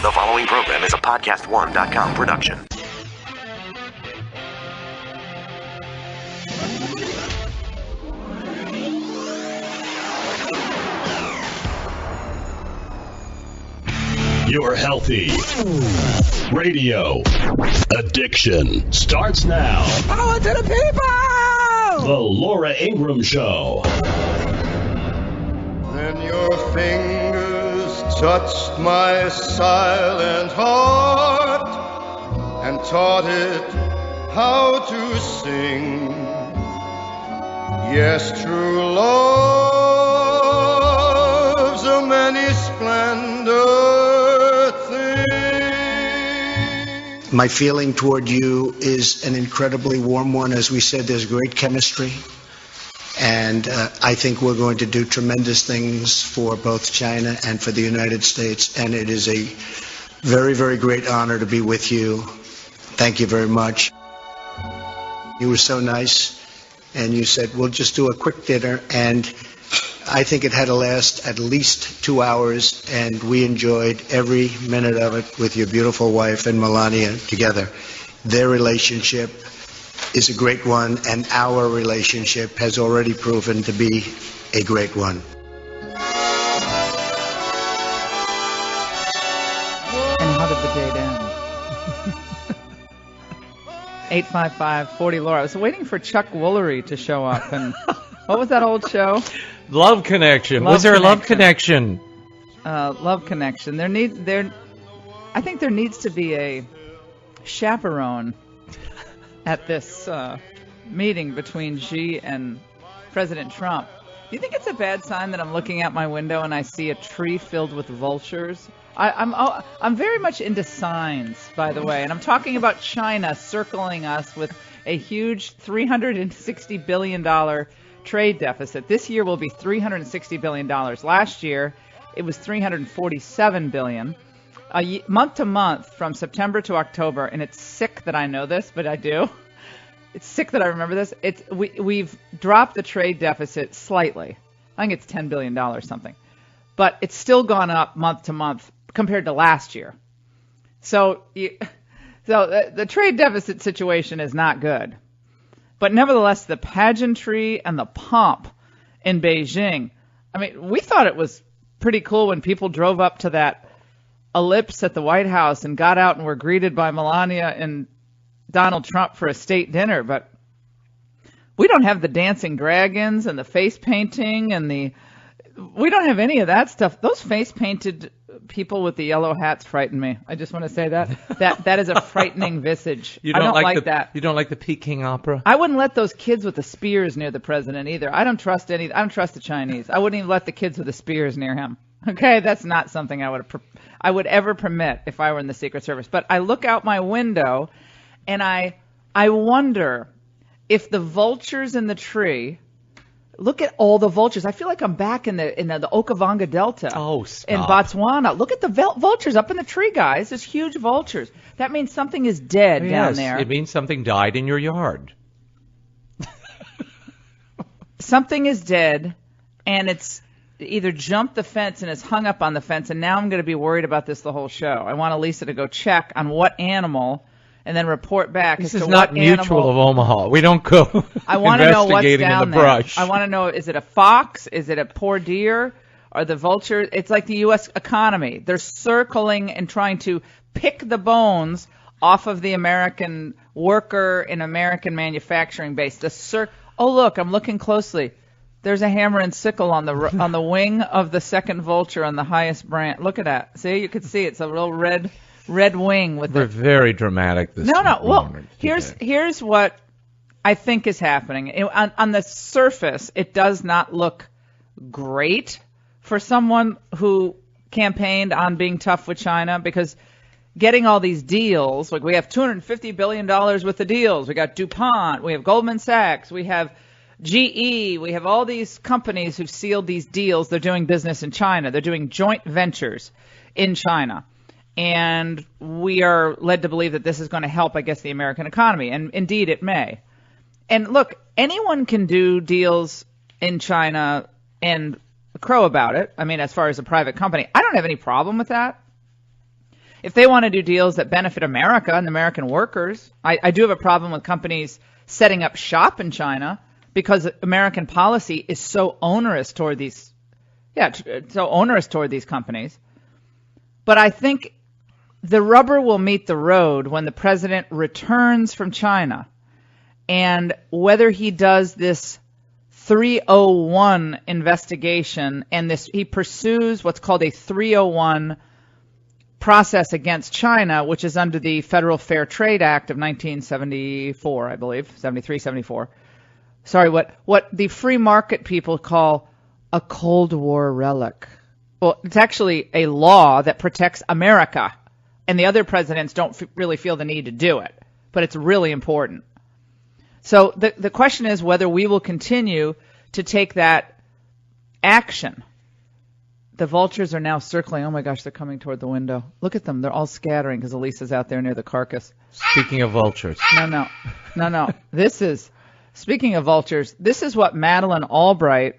The following program is a podcast1.com production. Your healthy radio addiction starts now. Power to the people! The Laura Ingraham Show. Then your fingers touched my silent heart and taught it how to sing. Yes, true love's a many splendor thing. My feeling toward you is an incredibly warm one. As we said, there's great chemistry. And I think we're going to do tremendous things for both China and for the United States. And it is a very, very great honor to be with you. Thank you very much. You were so nice. And you said, we'll just do a quick dinner. And I think it had to last at least 2 hours. And we enjoyed every minute of it with your beautiful wife and Melania together. Their relationship is a great one, and our relationship has already proven to be a great one. And how did the date end? 855-40-LAURA. I was waiting for Chuck Woolery to show up. And what was that old show? Love Connection. Was there a Love Connection? Love Connection. I think there needs to be a chaperone at this meeting between Xi and President Trump. Do you think it's a bad sign that I'm looking out my window and I see a tree filled with vultures? I'm very much into signs, by the way, and I'm talking about China circling us with a huge $360 billion trade deficit. This year will be $360 billion. Last year, it was $347 billion. Month to month, from September to October, and it's sick that I know this, but I do. It's sick that I remember this. We've dropped the trade deficit slightly. I think it's $10 billion something. But it's still gone up month to month compared to last year. So the trade deficit situation is not good. But nevertheless, the pageantry and the pomp in Beijing, I mean, we thought it was pretty cool when people drove up to that ellipse at the White House and got out and were greeted by Melania and Donald Trump for a state dinner, but we don't have the dancing dragons and the face painting and we don't have any of that stuff. Those face painted people with the yellow hats frighten me. I just want to say that is a frightening visage. I don't like that. You don't like the Peking opera? I wouldn't let those kids with the spears near the president either. I don't trust the Chinese. I wouldn't even let the kids with the spears near him. Okay, that's not something I would ever permit if I were in the Secret Service. But I look out my window, and I wonder if the vultures in the tree. Look at all the vultures. I feel like I'm back in the Okavango Delta. Oh, stop. In Botswana. Look at the vultures up in the tree, guys. There's huge vultures. That means something is dead down there. It means something died in your yard. Something is dead, and it's either jumped the fence and is hung up on the fence, and now I'm going to be worried about this the whole show. I want Elisa to go check on what animal and then report back. This is not Mutual of Omaha. We don't go I want to know what's investigating down in the there. brush. I want to know, is it a fox? Is it a poor deer? Or the vulture? It's like the U.S. economy. They're circling and trying to pick the bones off of the American worker in American manufacturing base. Oh, look, I'm looking closely. There's a hammer and sickle on the wing of the second vulture on the highest branch. Look at that. See, you can see it's a real red wing with We're very dramatic this No. Well, morning here's what I think is happening. On the surface, it does not look great for someone who campaigned on being tough with China, because getting all these deals, like we have $250 billion worth of deals. We got DuPont, we have Goldman Sachs, we have GE, we have all these companies who've sealed these deals. They're doing business in China. They're doing joint ventures in China. And we are led to believe that this is going to help, I guess, the American economy. And indeed, it may. And look, anyone can do deals in China and crow about it. I mean, as far as a private company, I don't have any problem with that. if they want to do deals that benefit America and American workers, I do have a problem with companies setting up shop in China because American policy is so onerous toward these, companies. But I think the rubber will meet the road when the president returns from China, and whether he does this 301 investigation and he pursues what's called a 301 process against China, which is under the Federal Fair Trade Act of 1974, I believe, 73, 74. Sorry, what the free market people call a Cold War relic. Well, it's actually a law that protects America, and the other presidents don't really feel the need to do it, but it's really important. So the question is whether we will continue to take that action. The vultures are now circling. Oh my gosh, they're coming toward the window. Look at them. They're all scattering because Elisa's out there near the carcass. Speaking of vultures. No. Speaking of vultures, this is what Madeleine Albright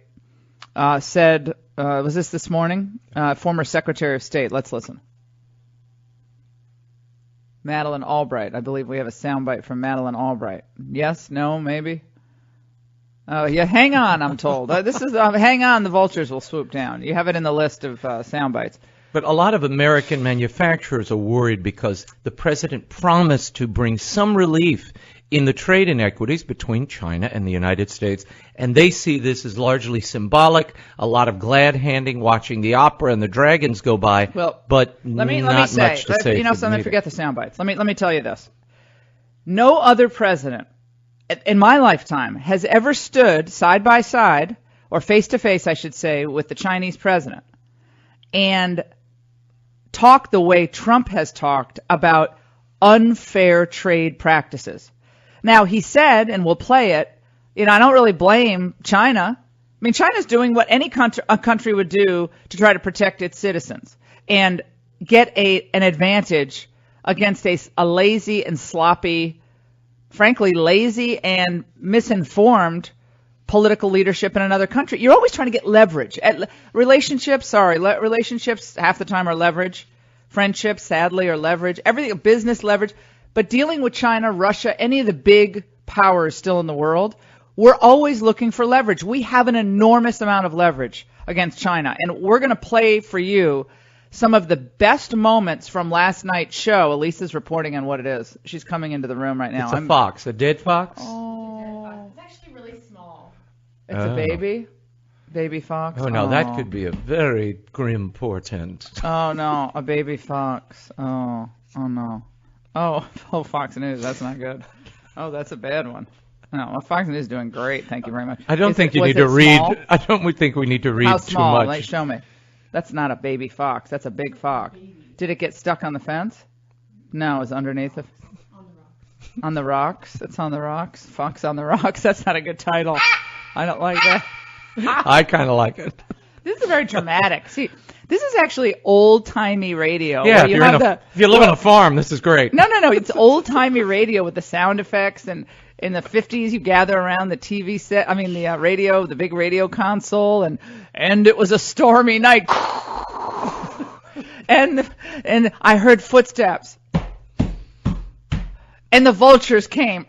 said. Was this morning? Former Secretary of State. Let's listen. Madeleine Albright. I believe we have a soundbite from Madeleine Albright. Yes? No? Maybe? Yeah, hang on, I'm told. Hang on, the vultures will swoop down. You have it in the list of soundbites. But a lot of American manufacturers are worried because the president promised to bring some relief in the trade inequities between China and the United States, and they see this as largely symbolic, a lot of glad-handing, watching the opera and the dragons go by, but let me say, much to say. Forget the sound bites. Let me tell you this. No other president in my lifetime has ever stood side by side, or face to face, I should say, with the Chinese president and talked the way Trump has talked about unfair trade practices. Now, he said, and we'll play it, I don't really blame China. I mean, China's doing what any country would do to try to protect its citizens and get an advantage against a lazy and sloppy, frankly, lazy and misinformed political leadership in another country. You're always trying to get leverage. Relationships, half the time are leverage. Friendships, sadly, are leverage. Everything, business leverage. But dealing with China, Russia, any of the big powers still in the world, we're always looking for leverage. We have an enormous amount of leverage against China. And we're going to play for you some of the best moments from last night's show. Elisa's reporting on what it is. She's coming into the room right now. It's a fox, a dead fox? Oh. It's actually really small. It's a baby? Baby fox? Oh, no, that could be a very grim portent. Oh, no, a baby fox. Oh, no. Oh, Fox News, that's not good. Oh, that's a bad one. No, Fox News is doing great. Thank you very much. I don't think you need to read. I don't think we need to read too much. How small? Like, show me. That's not a baby fox. That's a big fox. Did it get stuck on the fence? No, it's underneath it. On the rocks. It's on the rocks. Fox on the rocks. That's not a good title. I don't like that. I kind of like it. This is very dramatic. See, this is actually old-timey radio. Yeah, if you live on a farm, this is great. No. It's old-timey radio with the sound effects. And in the 50s, you gather around the TV set. I mean, the radio, the big radio console. And it was a stormy night. and I heard footsteps. And the vultures came.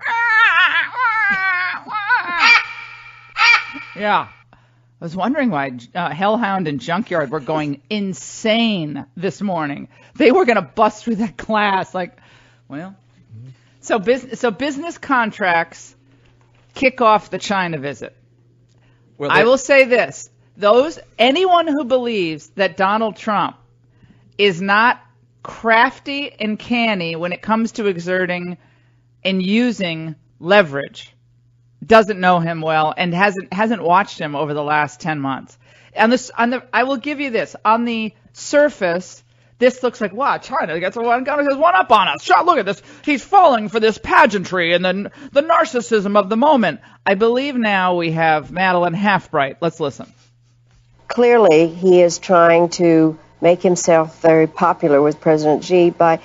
Yeah. I was wondering why Hellhound and Junkyard were going insane this morning. They were going to bust through that glass. So business contracts kick off the China visit. I will say this. Anyone who believes that Donald Trump is not crafty and canny when it comes to exerting and using leverage doesn't know him well and hasn't watched him over the last 10 months. I will give you this. On the surface, this looks like, wow, China gets one up on us. Look at this. He's falling for this pageantry and then the narcissism of the moment. I believe now we have Madeleine Halfbright. Let's listen. Clearly, he is trying to make himself very popular with President Xi by,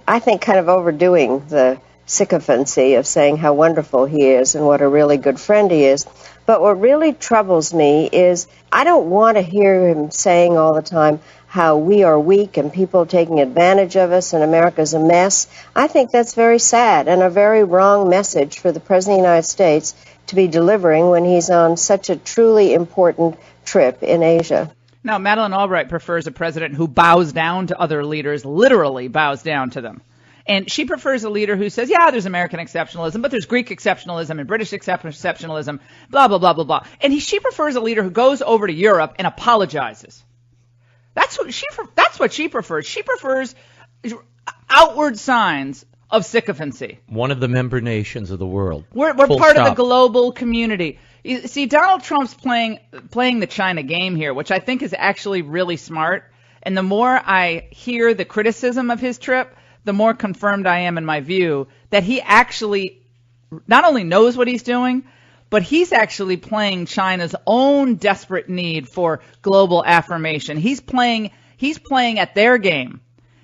I think, kind of overdoing the sycophancy of saying how wonderful he is and what a really good friend he is. But what really troubles me is I don't want to hear him saying all the time how we are weak and people taking advantage of us and America's a mess. I think that's very sad and a very wrong message for the President of the United States to be delivering when he's on such a truly important trip in Asia. Now, Madeleine Albright prefers a president who bows down to other leaders, literally bows down to them. And she prefers a leader who says, yeah, there's American exceptionalism, but there's Greek exceptionalism and British exceptionalism, blah, blah, blah, blah, blah. And she prefers a leader who goes over to Europe and apologizes. That's what she prefers. She prefers outward signs of sycophancy. One of the member nations of the world. We're part of the global community. You see, Donald Trump's playing the China game here, which I think is actually really smart. And the more I hear the criticism of his trip, the more confirmed I am in my view that he actually not only knows what he's doing, but he's actually playing China's own desperate need for global affirmation. He's playing at their game.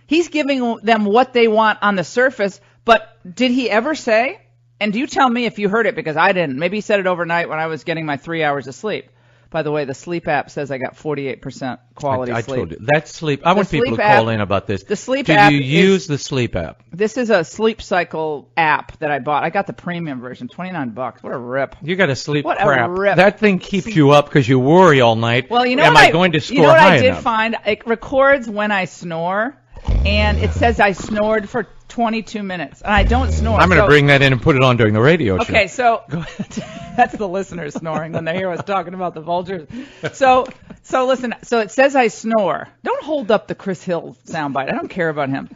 He's giving them what they want on the surface, but did he ever say, and you tell me if you heard it because I didn't, maybe he said it overnight when I was getting my 3 hours of sleep. By the way, the sleep app says I got 48% quality sleep. I told you. That's sleep. I want people to call in about this. The sleep app. Do you use the sleep app? This is a sleep cycle app that I bought. I got the premium version, $29. What a rip. You got a sleep what crap. A rip. That thing keeps you up because you worry all night. Well, you know Am I going to score high enough? You know what I did find? It records when I snore, and it says I snored for 22 minutes, and I don't snore. I'm going to bring that in and put it on during the radio show. Okay, so that's the listeners snoring when they hear us talking about the vultures. So listen. So it says I snore. Don't hold up the Chris Hill soundbite. I don't care about him.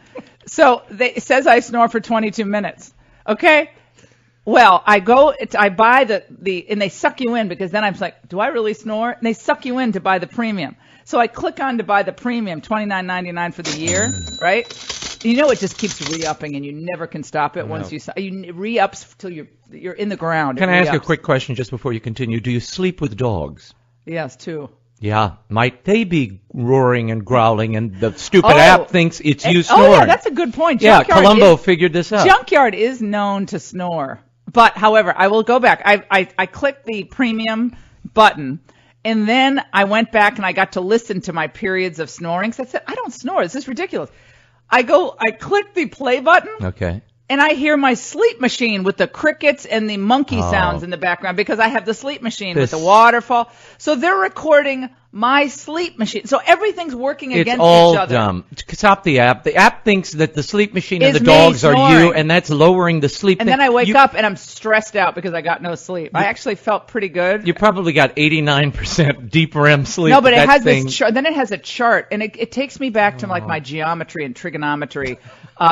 So it says I snore for 22 minutes. Okay. Well, I buy the and they suck you in because then I'm like, do I really snore? And they suck you in to buy the premium. So I click on to buy the premium, $29.99 for the year, right? You know it just keeps re-upping, and you never can stop it once you re-ups till you're in the ground. Can I ask you a quick question just before you continue? Do you sleep with dogs? Yes, two. Yeah. Might they be roaring and growling, and the stupid app thinks it's you snoring? Oh, yeah, that's a good point. Columbo figured this out. Junkyard is known to snore. But, however, I will go back. I clicked the premium button, and then I went back and I got to listen to my periods of snoring. So I said, I don't snore. This is ridiculous. I click the play button. Okay. And I hear my sleep machine with the crickets and the monkey sounds in the background because I have the sleep machine with the waterfall. So they're recording my sleep machine. So everything's working against each other. It's all dumb. Stop the app. The app thinks that the sleep machine and the dogs are you, and that's lowering the sleep. And then I wake up and I'm stressed out because I got no sleep. I actually felt pretty good. You probably got 89% deep REM sleep. No, but it has this chart. Then it has a chart, and it takes me back to like my geometry and trigonometry.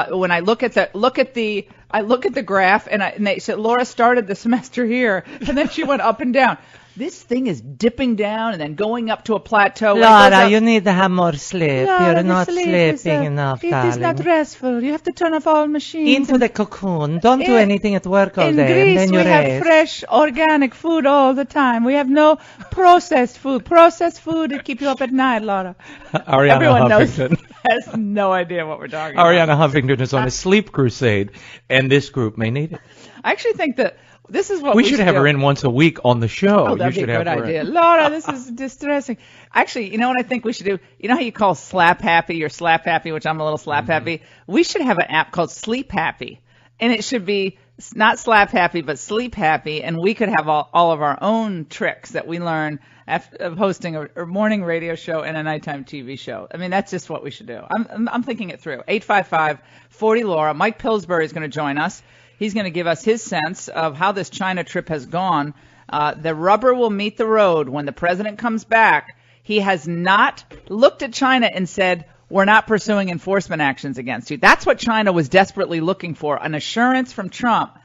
When I look at the graph, and they said Laura started the semester here, and then she went up and down. This thing is dipping down and then going up to a plateau. Laura, you need to have more sleep. You're not sleeping enough, darling. It is not restful. You have to turn off all machines. Into the cocoon. Don't do anything at work all day. In Greece, we have fresh, organic food all the time. We have no processed food. Processed food to keep you up at night, Laura. Ariana Huffington has no idea what we're talking about. Ariana Huffington is on a sleep crusade, and this group may need it. I actually think that this is what we should have her in once a week on the show. Oh, that'd be a good idea. Laura, this is distressing. Actually, you know what I think we should do? You know how you call Slap Happy or Slap Happy, which I'm a little Slap Happy? We should have an app called Sleep Happy. And it should be not Slap Happy, but Sleep Happy. And we could have all of our own tricks that we learn of hosting a morning radio show and a nighttime TV show. I mean, that's just what we should do. I'm thinking it through. 855-40-LAURA. Mike Pillsbury is going to join us. He's going to give us his sense of how this China trip has gone. The rubber will meet the road when the president comes back. He has not looked at China and said, we're not pursuing enforcement actions against you. That's what China was desperately looking for, an assurance from Trump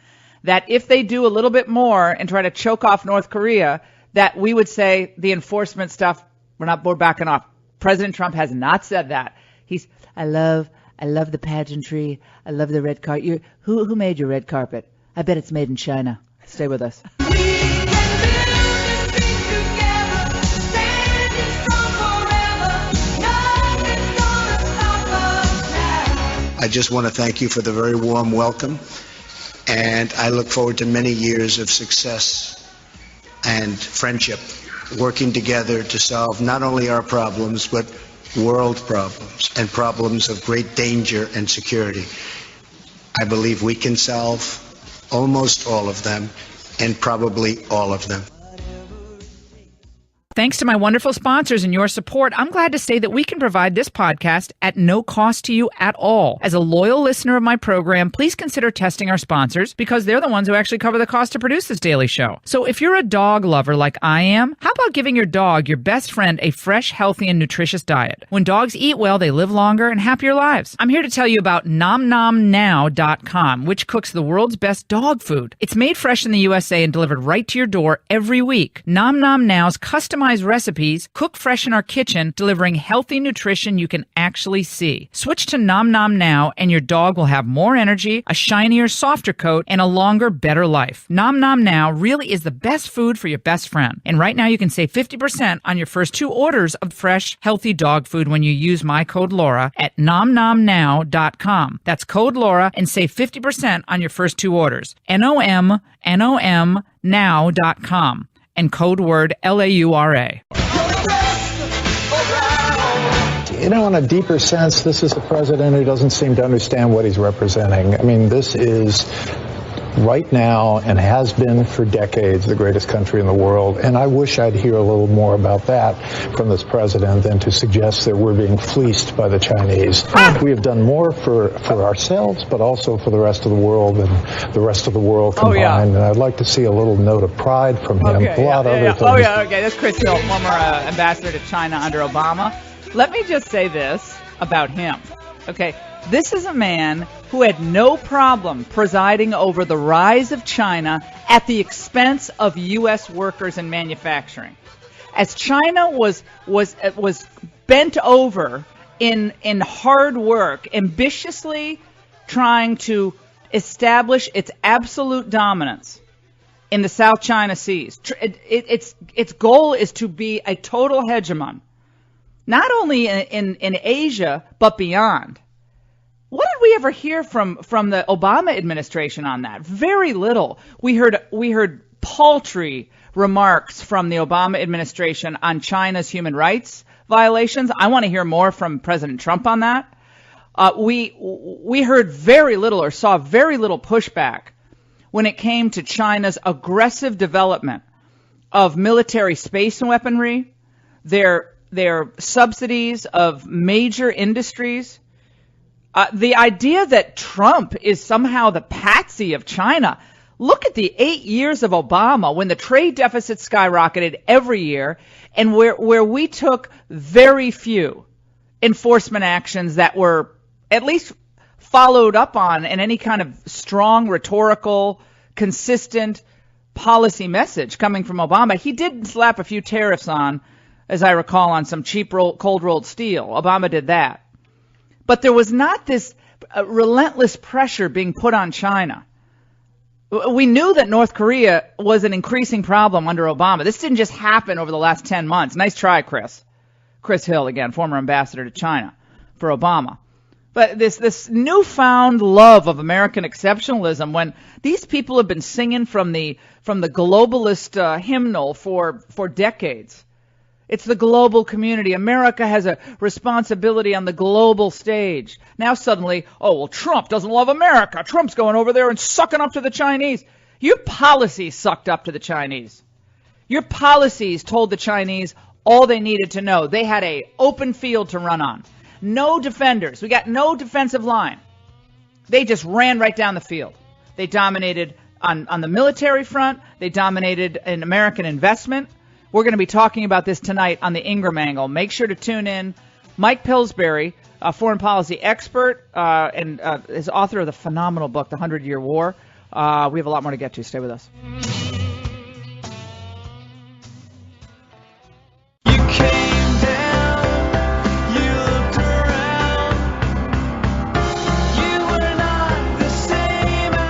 that if they do a little bit more and try to choke off North Korea, that we would say the enforcement stuff, we're backing off. President Trump has not said that. I love the pageantry. I love the red carpet. Who made your red carpet? I bet it's made in China. Stay with us. I just want to thank you for the very warm welcome, and I look forward to many years of success and friendship, working together to solve not only our problems, but world problems and problems of great danger and security. I believe we can solve almost all of them, and probably all of them. Thanks to my wonderful sponsors and your support, I'm glad to say that we can provide this podcast at no cost to you at all. As a loyal listener of my program, please consider testing our sponsors because they're the ones who actually cover the cost to produce this daily show. So if you're a dog lover like I am, how about giving your dog, your best friend, a fresh, healthy, and nutritious diet? When dogs eat well, they live longer and happier lives. I'm here to tell you about NomNomNow.com, which cooks the world's best dog food. It's made fresh in the USA and delivered right to your door every week. Nom Nom Now's customized recipes cook fresh in our kitchen, delivering healthy nutrition you can actually see. Switch to Nom Nom Now and your dog will have more energy, a shinier, softer coat, and a longer, better life. Nom Nom Now really is the best food for your best friend. And right now you can save 50% on your first 2 orders of fresh, healthy dog food when you use my code Laura at NomNomNow.com. That's code Laura and save 50% on your first 2 orders. NomNom now.com. and code word LAURA. You know, in a deeper sense, this is a president who doesn't seem to understand what he's representing. I mean, this is right now and has been for decades the greatest country in the world. And I wish I'd hear a little more about that from this president than to suggest that we're being fleeced by the Chinese. We have done more for ourselves, but also for the rest of the world and the rest of the world combined. And I'd like to see a little note of pride from him. A lot of other things. Oh, yeah, okay. That's Chris Hill, former ambassador to China under Obama. Let me just say this about him. Okay, this is a man who had no problem presiding over the rise of China at the expense of U.S. workers and manufacturing. As China was bent over in hard work, ambitiously trying to establish its absolute dominance in the South China Seas. Its goal is to be a total hegemon, not only in Asia, but beyond. What did we ever hear from the Obama administration on that? Very little. We heard paltry remarks from the Obama administration on China's human rights violations. I want to hear more from President Trump on that. We heard very little or saw very little pushback when it came to China's aggressive development of military space and weaponry, their subsidies of major industries. The idea that Trump is somehow the patsy of China. Look at the 8 years of Obama when the trade deficit skyrocketed every year and where we took very few enforcement actions that were at least followed up on in any kind of strong, rhetorical, consistent policy message coming from Obama. He did slap a few tariffs on, as I recall, on some cheap cold-rolled steel. Obama did that. But there was not this relentless pressure being put on China. We knew that North Korea was an increasing problem under Obama. This didn't just happen over the last 10 months. Nice try, Chris. Chris Hill, again, former ambassador to China for Obama. But this newfound love of American exceptionalism, when these people have been singing from the globalist hymnal for decades. It's the global community. America has a responsibility on the global stage. Now suddenly, Trump doesn't love America. Trump's going over there and sucking up to the Chinese. Your policies sucked up to the Chinese. Your policies told the Chinese all they needed to know. They had an open field to run on. No defenders. We got no defensive line. They just ran right down the field. They dominated on the military front. They dominated in American investment. We're going to be talking about this tonight on the Ingraham Angle. Make sure to tune in. Mike Pillsbury, a foreign policy expert and is author of the phenomenal book, The 100-Year War. We have a lot more to get to. Stay with us.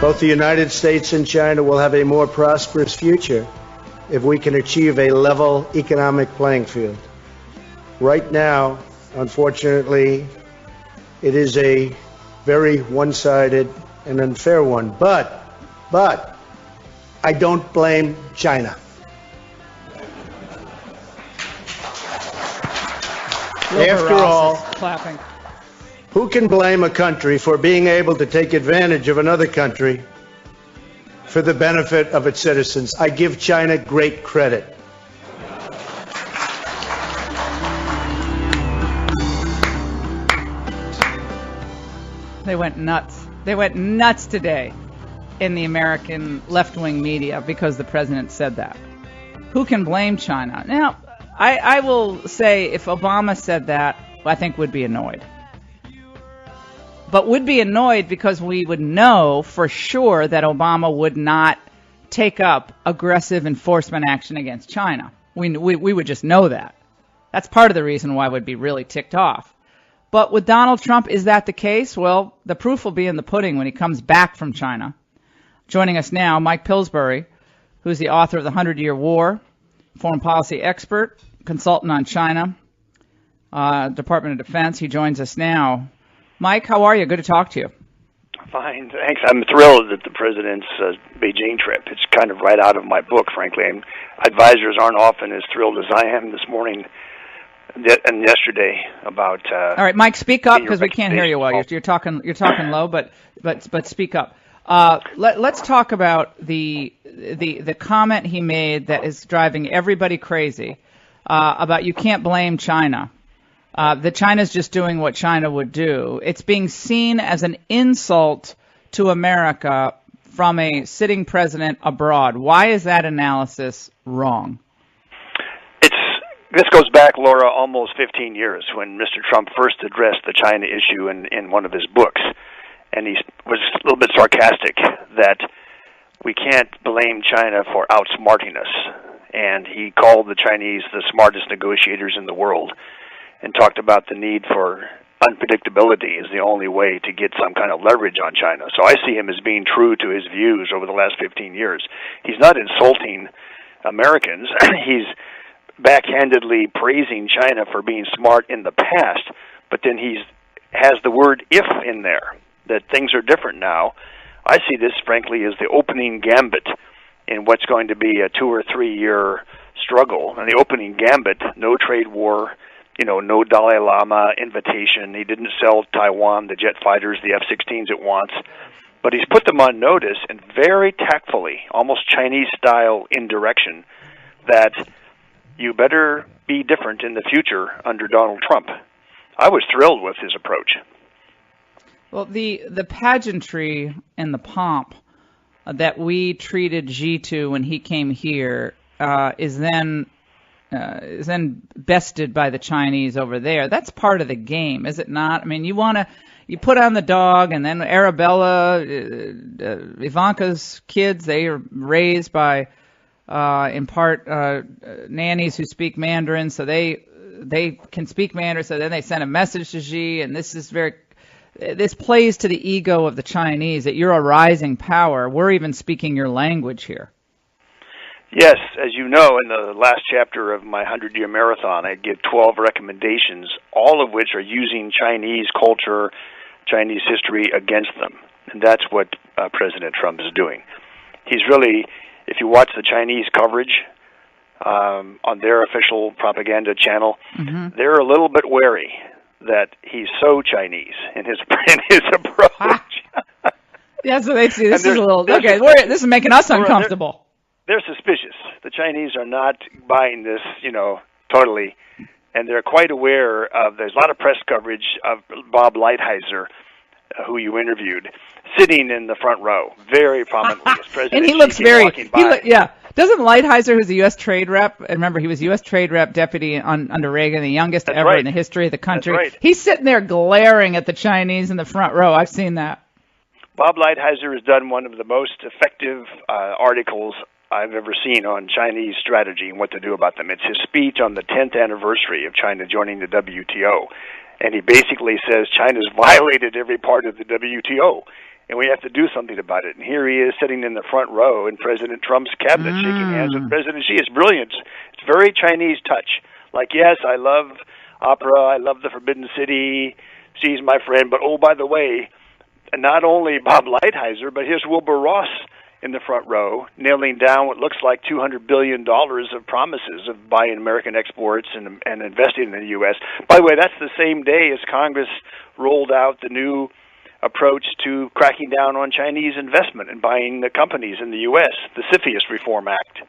Both the United States and China will have a more prosperous future if we can achieve a level economic playing field. Right now, unfortunately, it is a very one-sided and unfair one. But I don't blame China. After all, clapping. Who can blame a country for being able to take advantage of another country for the benefit of its citizens? I give China great credit. They went nuts. They went nuts today in the American left-wing media because the president said that. Who can blame China? Now, I will say if Obama said that, I think would be annoyed. But would be annoyed because we would know for sure that Obama would not take up aggressive enforcement action against China. We would just know that. That's part of the reason why we'd be really ticked off. But with Donald Trump, is that the case? Well, the proof will be in the pudding when he comes back from China. Joining us now, Mike Pillsbury, who's the author of The 100-Year War, foreign policy expert, consultant on China, Department of Defense. He joins us now. Mike, how are you? Good to talk to you. Fine, thanks. I'm thrilled at the president's Beijing trip. It's kind of right out of my book, frankly. And advisors aren't often as thrilled as I am this morning and yesterday about. All right, Mike, speak up because we can't hear you well. You're talking low, but speak up. Let's talk about the comment he made that is driving everybody crazy about you can't blame China. That China's just doing what China would do. It's being seen as an insult to America from a sitting president abroad. Why is that analysis wrong? This goes back, Laura, almost 15 years when Mr. Trump first addressed the China issue in one of his books. And he was a little bit sarcastic that we can't blame China for outsmarting us. And he called the Chinese the smartest negotiators in the world and talked about the need for unpredictability is the only way to get some kind of leverage on China. So I see him as being true to his views over the last 15 years. He's not insulting Americans. He's backhandedly praising China for being smart in the past, but then he has the word if in there, that things are different now. I see this, frankly, as the opening gambit in what's going to be a 2 or 3 year struggle. And the opening gambit, no trade war, no Dalai Lama invitation. He didn't sell Taiwan the jet fighters, the F-16s it wants. But he's put them on notice and very tactfully, almost Chinese-style indirection, that you better be different in the future under Donald Trump. I was thrilled with his approach. Well, the pageantry and the pomp that we treated Xi to when he came here is then bested by the Chinese over there. That's part of the game, is it not? I mean, you put on the dog, and then Arabella, Ivanka's kids, they are raised by, in part, nannies who speak Mandarin, so they can speak Mandarin. So then they send a message to Xi, and this plays to the ego of the Chinese that you're a rising power. We're even speaking your language here. Yes, as you know, in the last chapter of my 100-year marathon, I give 12 recommendations, all of which are using Chinese culture, Chinese history against them. And that's what President Trump is doing. He's really, if you watch the Chinese coverage on their official propaganda channel, they're a little bit wary that he's so Chinese in his approach. Yeah, so they see this is a little, okay, this is making us uncomfortable. They're suspicious. The Chinese are not buying this, totally. And they're quite aware of, there's a lot of press coverage of Bob Lighthizer, who you interviewed, sitting in the front row, very prominently as president. And he looks doesn't Lighthizer, who's the U.S. Trade Rep, and remember, he was U.S. Trade Rep deputy under Reagan, the youngest ever in the history of the country. That's right. He's sitting there glaring at the Chinese in the front row. I've seen that. Bob Lighthizer has done one of the most effective articles I've ever seen on Chinese strategy and what to do about them. It's his speech on the 10th anniversary of China joining the WTO. And he basically says China's violated every part of the WTO, and we have to do something about it. And here he is sitting in the front row in President Trump's cabinet shaking hands with President Xi. It's brilliant. It's very Chinese touch. Like, yes, I love opera, I love the Forbidden City, Xi's my friend, but oh, by the way, not only Bob Lighthizer, but here's Wilbur Ross in the front row, nailing down what looks like $200 billion of promises of buying American exports and investing in the U.S. By the way, that's the same day as Congress rolled out the new approach to cracking down on Chinese investment and buying the companies in the U.S., the CFIUS Reform Act.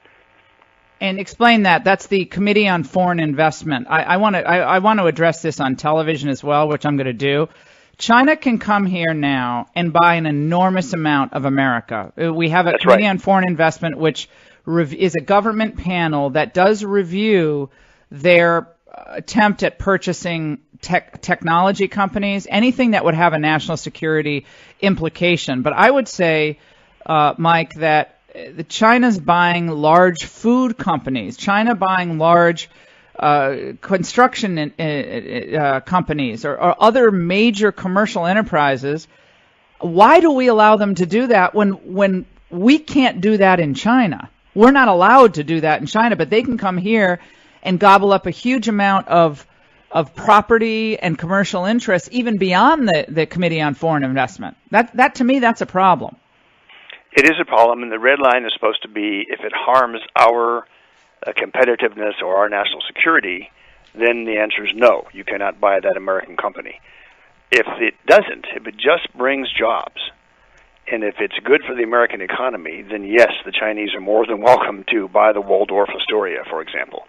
And explain that. That's the Committee on Foreign Investment. I want to address this on television as well, which I'm going to do. China can come here now and buy an enormous amount of America. We have a Committee on Foreign Investment, which is a government panel that does review their attempt at purchasing technology companies, anything that would have a national security implication. But I would say, Mike, that China's buying large food companies, China buying large construction companies or other major commercial enterprises. Why do we allow them to do that when we can't do that in China? We're not allowed to do that in China, but they can come here and gobble up a huge amount of property and commercial interests, even beyond the Committee on Foreign Investment. That to me, that's a problem. It is a problem, and the red line is supposed to be if it harms our competitiveness or our national security, then the answer is no. You cannot buy that American company. If it doesn't, if it just brings jobs, and if it's good for the American economy, then yes, the Chinese are more than welcome to buy the Waldorf Astoria, for example.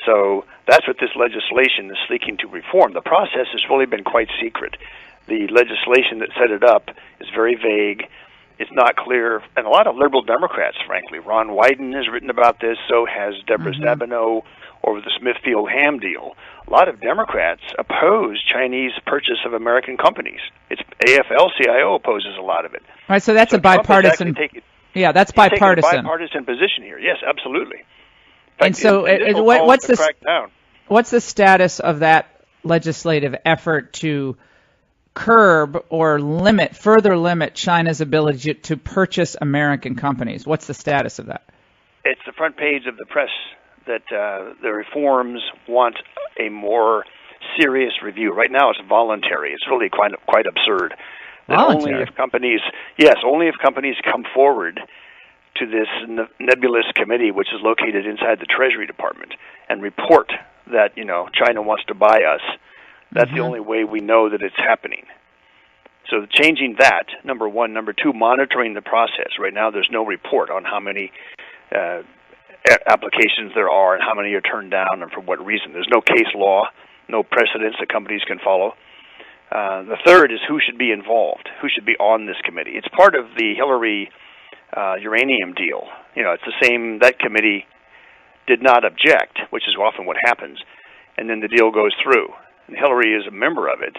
So that's what this legislation is seeking to reform. The process has really been quite secret. The legislation that set it up is very vague. It's not clear, and a lot of liberal Democrats, frankly. Ron Wyden has written about this, so has Deborah Stabenow over the Smithfield-Ham deal. A lot of Democrats oppose Chinese purchase of American companies. It's AFL-CIO opposes a lot of it. All right, so that's a bipartisan. That's bipartisan. A bipartisan position here. Yes, absolutely. And so, what's the status of that legislative effort to curb or further limit China's ability to purchase American companies? What's the status of that? It's the front page of the press that the reforms want a more serious review. Right now it's voluntary. It's really quite absurd. Voluntary? Only if companies come forward to this nebulous committee, which is located inside the Treasury Department, and report that, China wants to buy us. That's the only way we know that it's happening. So changing that, number one. Number two, monitoring the process. Right now there's no report on how many applications there are and how many are turned down and for what reason. There's no case law, no precedents that companies can follow. The third is who should be involved, who should be on this committee. It's part of the Hillary uranium deal. It's the same. That committee did not object, which is often what happens, and then the deal goes through. And Hillary is a member of it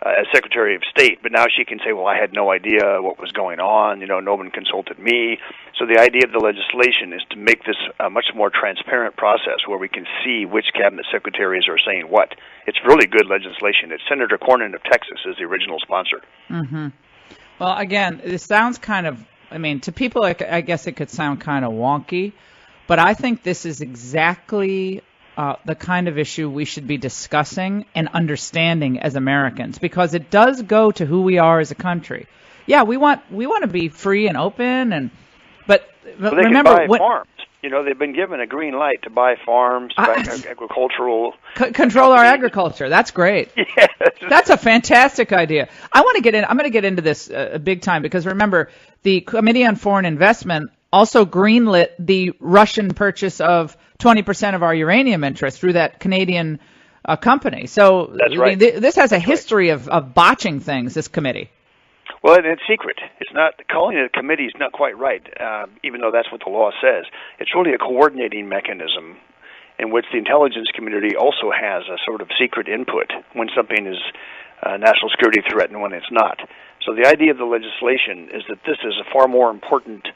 as Secretary of State, but now she can say, well, I had no idea what was going on, no one consulted me. So the idea of the legislation is to make this a much more transparent process where we can see which cabinet secretaries are saying what. It's really good legislation. It's Senator Cornyn of Texas is the original sponsor. Mm-hmm. Well, again, this sounds to people, I guess it could sound kind of wonky, but I think this is exactly the kind of issue we should be discussing and understanding as Americans, because it does go to who we are as a country. Yeah, we want to be free and open, but they remember can buy farms. They've been given a green light to buy farms, agricultural control our agriculture. That's great. Yes. That's a fantastic idea. I'm going to get into this big time, because remember, the Committee on Foreign Investment also greenlit the Russian purchase of 20% of our uranium interest through that Canadian company. So that's right. This has a history of botching things, this committee. Well, and it's secret. It's not calling it a committee is not quite right, even though that's what the law says. It's really a coordinating mechanism in which the intelligence community also has a sort of secret input when something is a national security threat and when it's not. So the idea of the legislation is that this is a far more important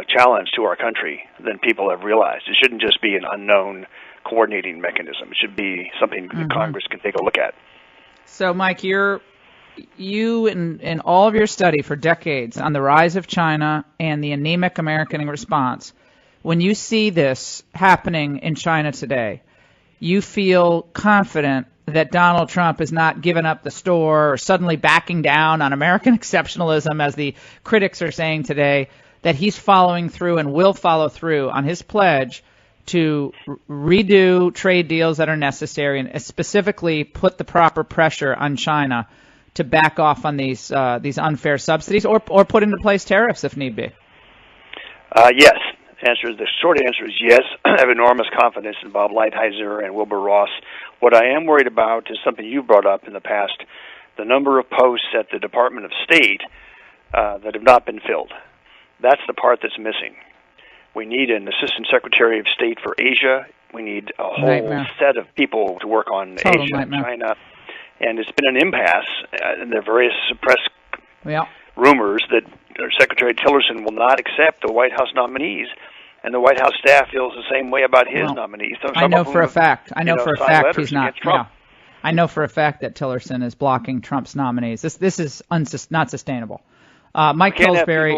challenge to our country than people have realized. It shouldn't just be an unknown coordinating mechanism. It should be something that Congress can take a look at. So, Mike, you in all of your study for decades on the rise of China and the anemic American response, when you see this happening in China today, you feel confident that Donald Trump is not giving up the store or suddenly backing down on American exceptionalism, as the critics are saying today, that he's following through and will follow through on his pledge to redo trade deals that are necessary and specifically put the proper pressure on China to back off on these unfair subsidies or put into place tariffs if need be? Yes. The short answer is yes. I have enormous confidence in Bob Lighthizer and Wilbur Ross. What I am worried about is something you brought up in the past, the number of posts at the Department of State that have not been filled. That's the part that's missing. We need an Assistant Secretary of State for Asia. We need a whole set of people to work on Asia and China. And it's been an impasse. And there are various press rumors that Secretary Tillerson will not accept the White House nominees. And the White House staff feels the same way about his nominees. So I know for a fact. I know for a fact he's not. Yeah. I know for a fact that Tillerson is blocking Trump's nominees. This is not sustainable. Mike Pillsbury.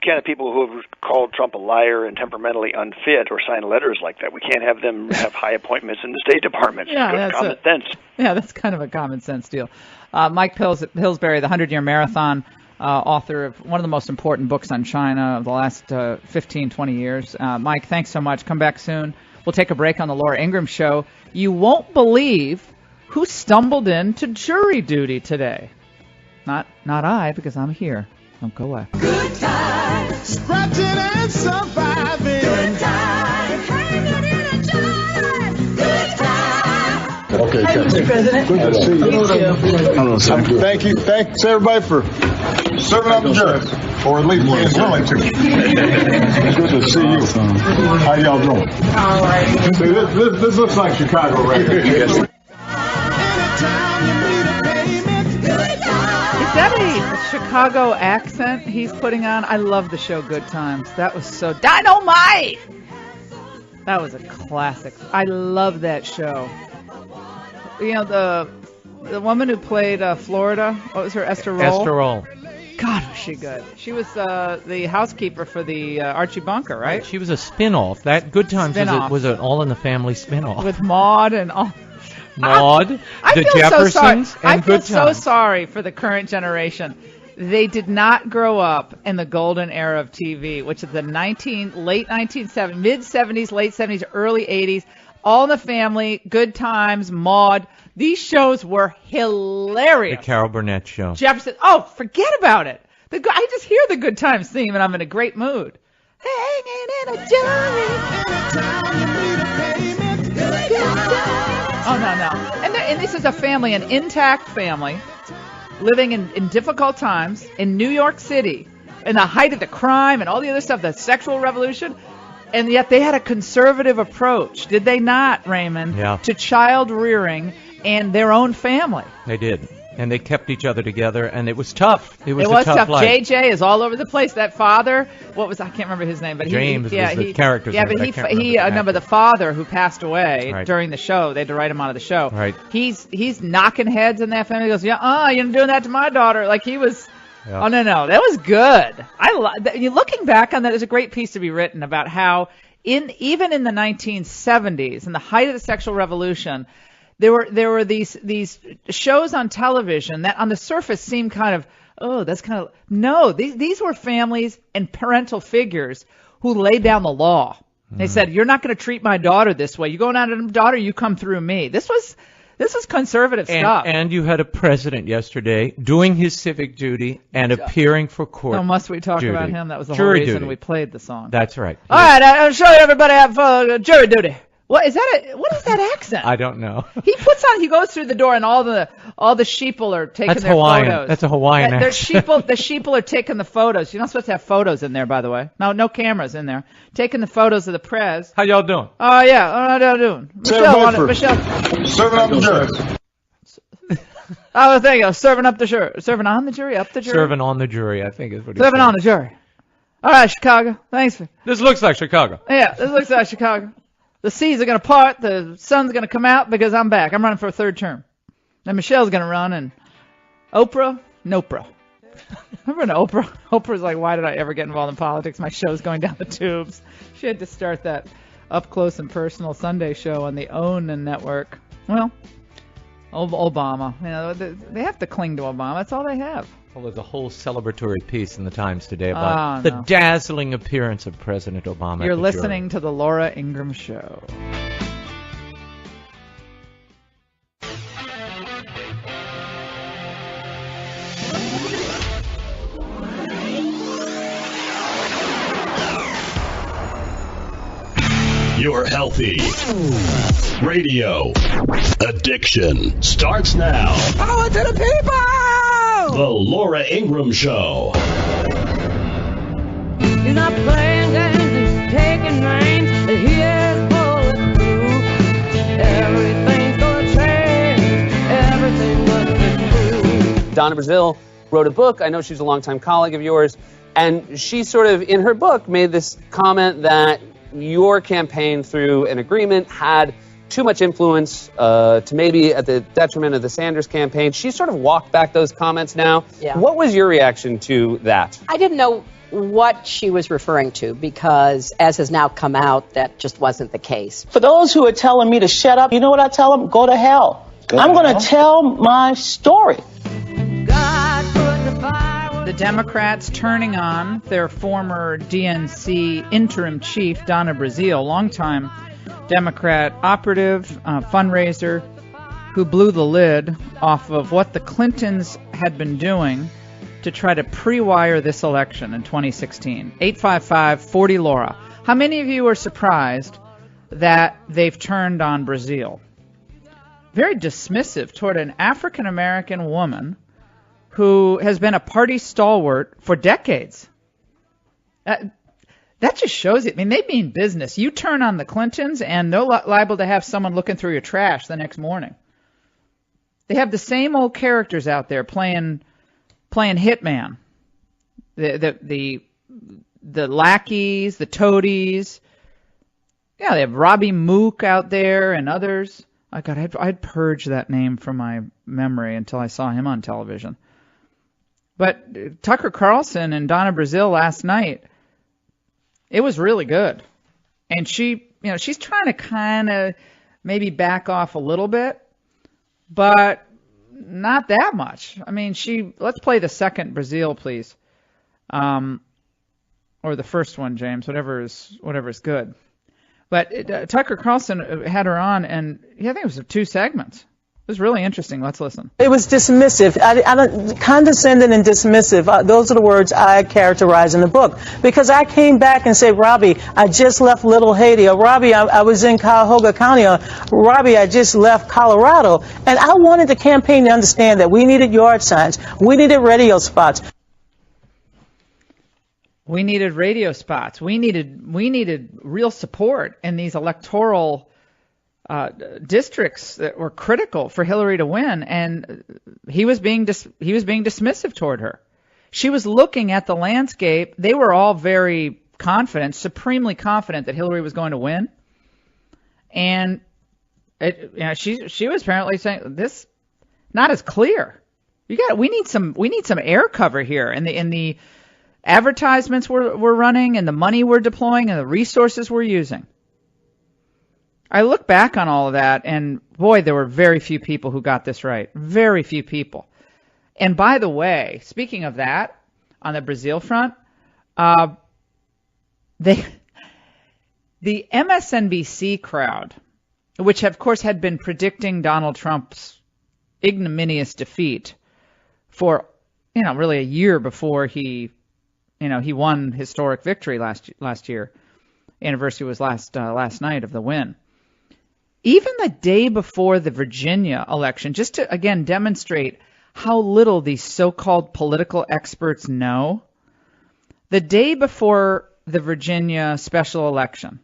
Can't have people who have called Trump a liar and temperamentally unfit or sign letters like that. We can't have them have high appointments in the State Department. That's common sense. Yeah, that's kind of a common sense deal. Mike Pillsbury, the 100-Year Marathon, author of one of the most important books on China of the last 15, 20 years. Mike, thanks so much. Come back soon. We'll take a break on the Laura Ingraham Show. You won't believe who stumbled into jury duty today. Not I, because I'm here. Don't go away. Good time, scratching and surviving. Good time, hanging in a jar. Good time. Okay, Hi, Mr. President. Good to see you. Hello, sir. Thank you. Thanks, everybody, for serving up the jury, or at least being willing to. Good to see you. How y'all doing? All right. See, this looks like Chicago right here. Yes. Is that a Chicago accent he's putting on? I love the show Good Times. That was so dynamite. That was a classic. I love that show. You know, the woman who played Florida, what was her, Esther Roll? Esther Roll. God, was she good. She was the housekeeper for the Archie Bunker, right? She was a spin-off. That Good Times was an All in the Family spin-off. With Maude and all. Maude, the Jeffersons, and Good Times. I feel so sorry for the current generation. They did not grow up in the golden era of TV, which is the late 1970s, mid-70s, late 70s, early 80s. All in the Family, Good Times, Maude. These shows were hilarious. The Carol Burnett Show. Jefferson. Oh, forget about it. I just hear the Good Times theme, and I'm in a great mood. Hanging in a Oh, no. And this is a family, an intact family, living in difficult times in New York City, in the height of the crime and all the other stuff, the sexual revolution, and yet they had a conservative approach, did they not, Raymond, to child rearing and their own family? They did. And they kept each other together, and it was tough. It was tough. life. JJ is all over the place. That father, I can't remember his name, but James was the character's name. Yeah, but the father who passed away during the show, they had to write him out of the show. Right. He's knocking heads in that family. He goes, you're doing that to my daughter. Like he was. Yeah. Oh no, that was good. Looking back on that, there's a great piece to be written about how even in the 1970s, in the height of the sexual revolution, there were these shows on television that on the surface seemed kind of, these were families and parental figures who laid down the law. They said, you're not going to treat my daughter this way. You go down to the daughter, you come through me. This was conservative stuff. And you had a president yesterday doing his civic duty and appearing for court. Oh, must we talk about him? That was the whole reason we played the song. That's right. All right, I'll show you everybody have jury duty. What is that accent? I don't know. He goes through the door and all the sheeple are taking their photos. That's a Hawaiian accent. The sheeple are taking the photos. You're not supposed to have photos in there, by the way. No cameras in there. Taking the photos of the prez. How y'all doing? Oh yeah, how y'all doing? Michelle. Serving up the jury. Oh, there you go. Serving up the jury. Serving on the jury, up the jury. Serving on the jury, I think is what he's Serving on the jury. All right, Chicago. Thanks. This looks like Chicago. Yeah, this looks like Chicago. The seas are going to part, the sun's going to come out because I'm back. I'm running for a third term. And Michelle's going to run, and Oprah, Nopra. Remember when Oprah? Oprah's like, why did I ever get involved in politics? My show's going down the tubes. She had to start that up close and personal Sunday show on the OWN network. Well, Obama. They have to cling to Obama. That's all they have. Well, there's a whole celebratory piece in the Times today about the dazzling appearance of President Obama. You're listening to the Laura Ingraham Show. Your healthy radio addiction starts now. Power to the people! The Laura Ingraham Show. You're not playing games and taking names. Here's bulletproof. Everything's gonna change. Everything but the truth. Donna Brazile wrote a book. I know she's a longtime colleague of yours. And she sort of, in her book, made this comment that your campaign, through an agreement, had too much influence to maybe at the detriment of the Sanders campaign. She sort of walked back those comments now. Yeah. What was your reaction to that? I didn't know what she was referring to because, as has now come out, that just wasn't the case. For those who are telling me to shut up, you know what I tell them? Go to hell. I'm going to tell my story. The Democrats turning on their former DNC interim chief, Donna Brazile, longtime Democrat operative, fundraiser, who blew the lid off of what the Clintons had been doing to try to pre-wire this election in 2016. 855-40-LAURA. How many of you are surprised that they've turned on Brazile? Very dismissive toward an African-American woman who has been a party stalwart for decades. That just shows it. I mean, they mean business. You turn on the Clintons, and they're liable to have someone looking through your trash the next morning. They have the same old characters out there playing hitman. The lackeys, the toadies. Yeah, they have Robbie Mook out there and others. Oh, God, I'd purge that name from my memory until I saw him on television. But Tucker Carlson and Donna Brazile last night, it was really good. And she's trying to kind of maybe back off a little bit, but not that much. I mean, let's play the second Brazile, please. Or the first one, James, whatever is good. But Tucker Carlson had her on, and I think it was 2 segments. It was really interesting. Let's listen. It was dismissive. Condescending and dismissive. Those are the words I characterize in the book. Because I came back and said, Robbie, I just left Little Haiti. Or Robbie, I was in Cuyahoga County. Or Robbie, I just left Colorado. And I wanted the campaign to understand that we needed yard signs. We needed radio spots. We needed radio spots. We needed real support in these electoral districts that were critical for Hillary to win, and he was being dismissive toward her. She was looking at the landscape. They were all very confident, supremely confident that Hillary was going to win, and she was apparently saying this not as clear. We need some air cover here, and the advertisements we're running, and the money we're deploying, and the resources we're using. I look back on all of that, and boy, there were very few people who got this right. Very few people. And by the way, speaking of that, on the Brazile front, the MSNBC crowd, which of course had been predicting Donald Trump's ignominious defeat for really a year before he won historic victory last year. Anniversary was last night of the win. Even the day before the Virginia election, just to, again, demonstrate how little these so-called political experts know, the day before the Virginia special election,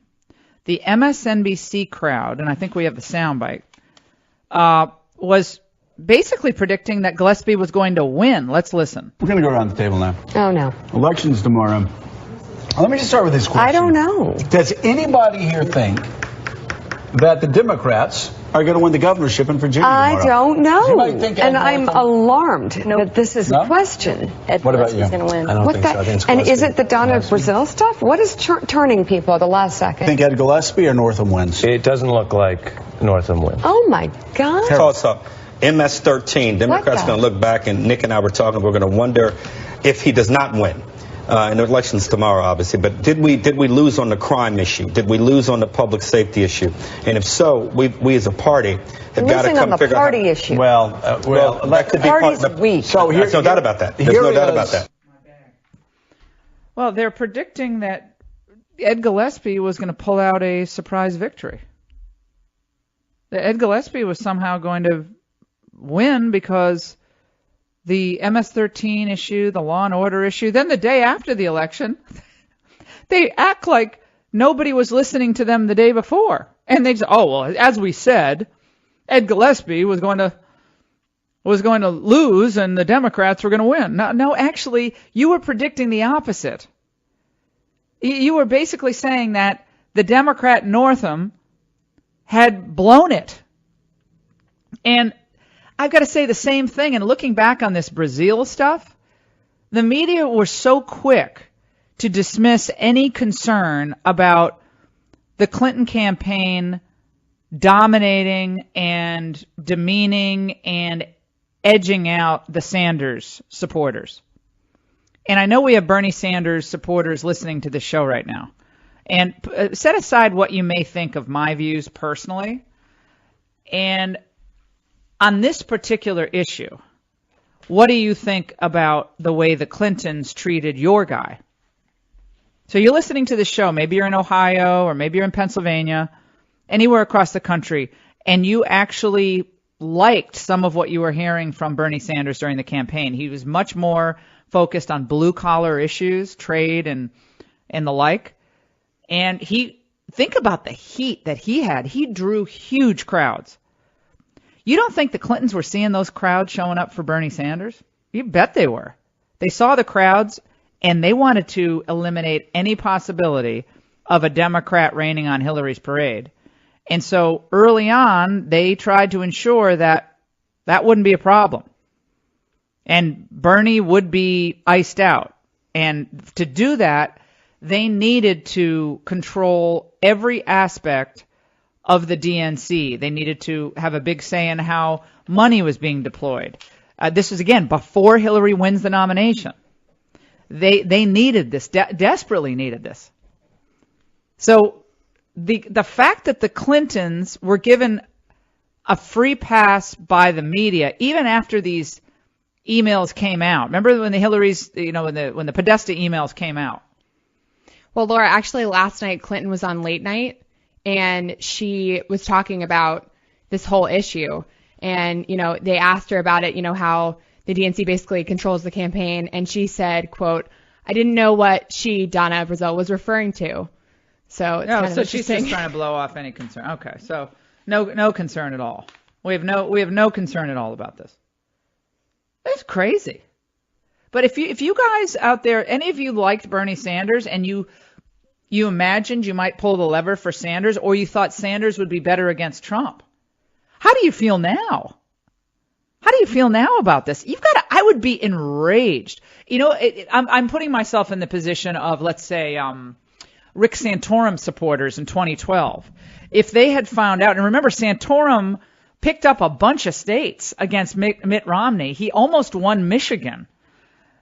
the MSNBC crowd, and I think we have the soundbite, was basically predicting that Gillespie was going to win. Let's listen. We're going to go around the table now. Oh, no. Elections tomorrow. Let me just start with this question. I don't know. Does anybody here think that the Democrats are going to win the governorship in Virginia tomorrow? I don't know. And I'm alarmed that this is a question. What about you? Gonna win. I don't think so. I think it's and Gillespie. is it the Donna Brazile stuff? What is turning people at the last second? Think Ed Gillespie or Northam wins? It doesn't look like Northam wins. Oh, my God. So MS-13, Democrats are going to look back, and Nick and I were talking, we're going to wonder if he does not win. And the election's tomorrow, obviously, but did we lose on the crime issue? Did we lose on the public safety issue? And if so, we as a party have got to come on the figure party out. issue. Well, that could be party's part. weak. So there's no doubt about that. There's no doubt about that. Well, they're predicting that Ed Gillespie was going to pull out a surprise victory. That Ed Gillespie was somehow going to win because the MS-13 issue, the law and order issue, then the day after the election, they act like nobody was listening to them the day before. And they say, oh, well, as we said, Ed Gillespie was going to lose and the Democrats were going to win. No, actually, you were predicting the opposite. You were basically saying that the Democrat Northam had blown it. And I've got to say the same thing. And looking back on this Brazil stuff, the media were so quick to dismiss any concern about the Clinton campaign dominating and demeaning and edging out the Sanders supporters. And I know we have Bernie Sanders supporters listening to this show right now. And set aside what you may think of my views personally. And on this particular issue, what do you think about the way the Clintons treated your guy? So you're listening to this show. Maybe you're in Ohio or maybe you're in Pennsylvania, anywhere across the country, and you actually liked some of what you were hearing from Bernie Sanders during the campaign. He was much more focused on blue-collar issues, trade and the like. And think about the heat that he had. He drew huge crowds. You don't think the Clintons were seeing those crowds showing up for Bernie Sanders? You bet they were. They saw the crowds, and they wanted to eliminate any possibility of a Democrat raining on Hillary's parade. And so early on, they tried to ensure that that wouldn't be a problem. And Bernie would be iced out. And to do that, they needed to control every aspect of the DNC. They needed to have a big say in how money was being deployed. This is, again, before Hillary wins the nomination. They needed this, desperately needed this. So the fact that the Clintons were given a free pass by the media, even after these emails came out. Remember when the Hillary's, when the Podesta emails came out? Well, Laura, actually last night Clinton was on late night, and she was talking about this whole issue. And, they asked her about it, how the DNC basically controls the campaign. And she said, quote, I didn't know what Donna Brazile was referring to. So it's kind of she's just trying to blow off any concern. Okay, so no concern at all. We have no concern at all about this. That's crazy. But if you guys out there, any of you liked Bernie Sanders and you imagined you might pull the lever for Sanders, or you thought Sanders would be better against Trump, how do you feel now? How do you feel now about this? I would be enraged. I'm putting myself in the position of, let's say, Rick Santorum supporters in 2012. If they had found out, and remember, Santorum picked up a bunch of states against Mitt Romney. He almost won Michigan.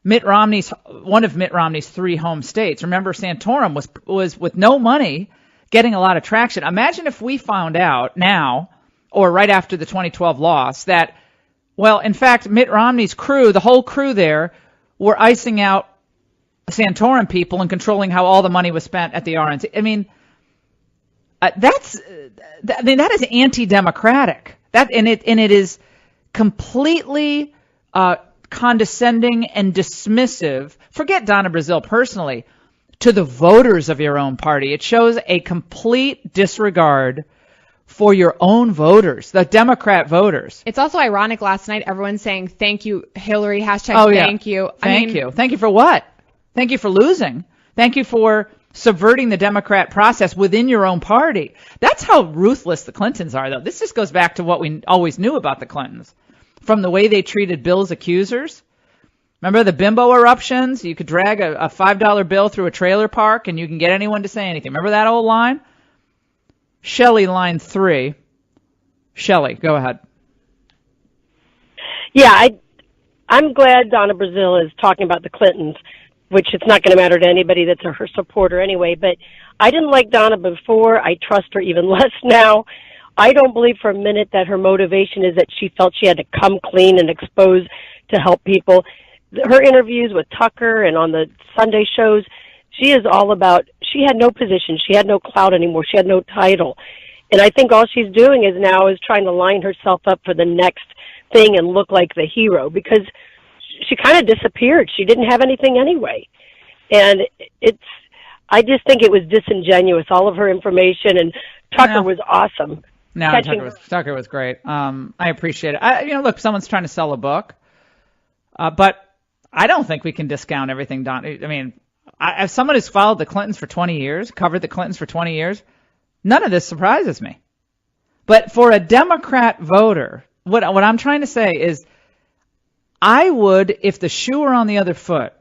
One of Mitt Romney's 3 home states. Remember, Santorum was with no money getting a lot of traction. Imagine if we found out now, or right after the 2012 loss, that, well, in fact, Mitt Romney's crew, the whole crew there, were icing out Santorum people and controlling how all the money was spent at the RNC. I mean, that is anti-democratic. It is completely condescending and dismissive. Forget Donna Brazile personally, to the voters of your own party. It shows a complete disregard for your own voters, the Democrat voters. It's also ironic last night, everyone's saying, thank you, Hillary, thank you. Thank you. Thank you for what? Thank you for losing. Thank you for subverting the Democrat process within your own party. That's how ruthless the Clintons are, though. This just goes back to what we always knew about the Clintons, from the way they treated Bill's accusers. Remember the bimbo eruptions? You could drag a $5 bill through a trailer park and you can get anyone to say anything. Remember that old line? Shelley, line 3. Shelley, go ahead. Yeah, I'm glad Donna Brazile is talking about the Clintons, which it's not going to matter to anybody that's her supporter anyway. But I didn't like Donna before. I trust her even less now. I don't believe for a minute that her motivation is that she felt she had to come clean and expose to help people. Her interviews with Tucker and on the Sunday shows, she is all about, she had no position. She had no clout anymore. She had no title. And I think all she's doing is trying to line herself up for the next thing and look like the hero, because she kind of disappeared. She didn't have anything anyway. And I just think it was disingenuous, all of her information, and Tucker was awesome. No, Tucker was great. I appreciate it. Look, someone's trying to sell a book, but I don't think we can discount everything Don. I mean, as someone who's followed the Clintons for 20 years, covered the Clintons for 20 years, none of this surprises me. But for a Democrat voter, what I'm trying to say is, I would, if the shoe were on the other foot,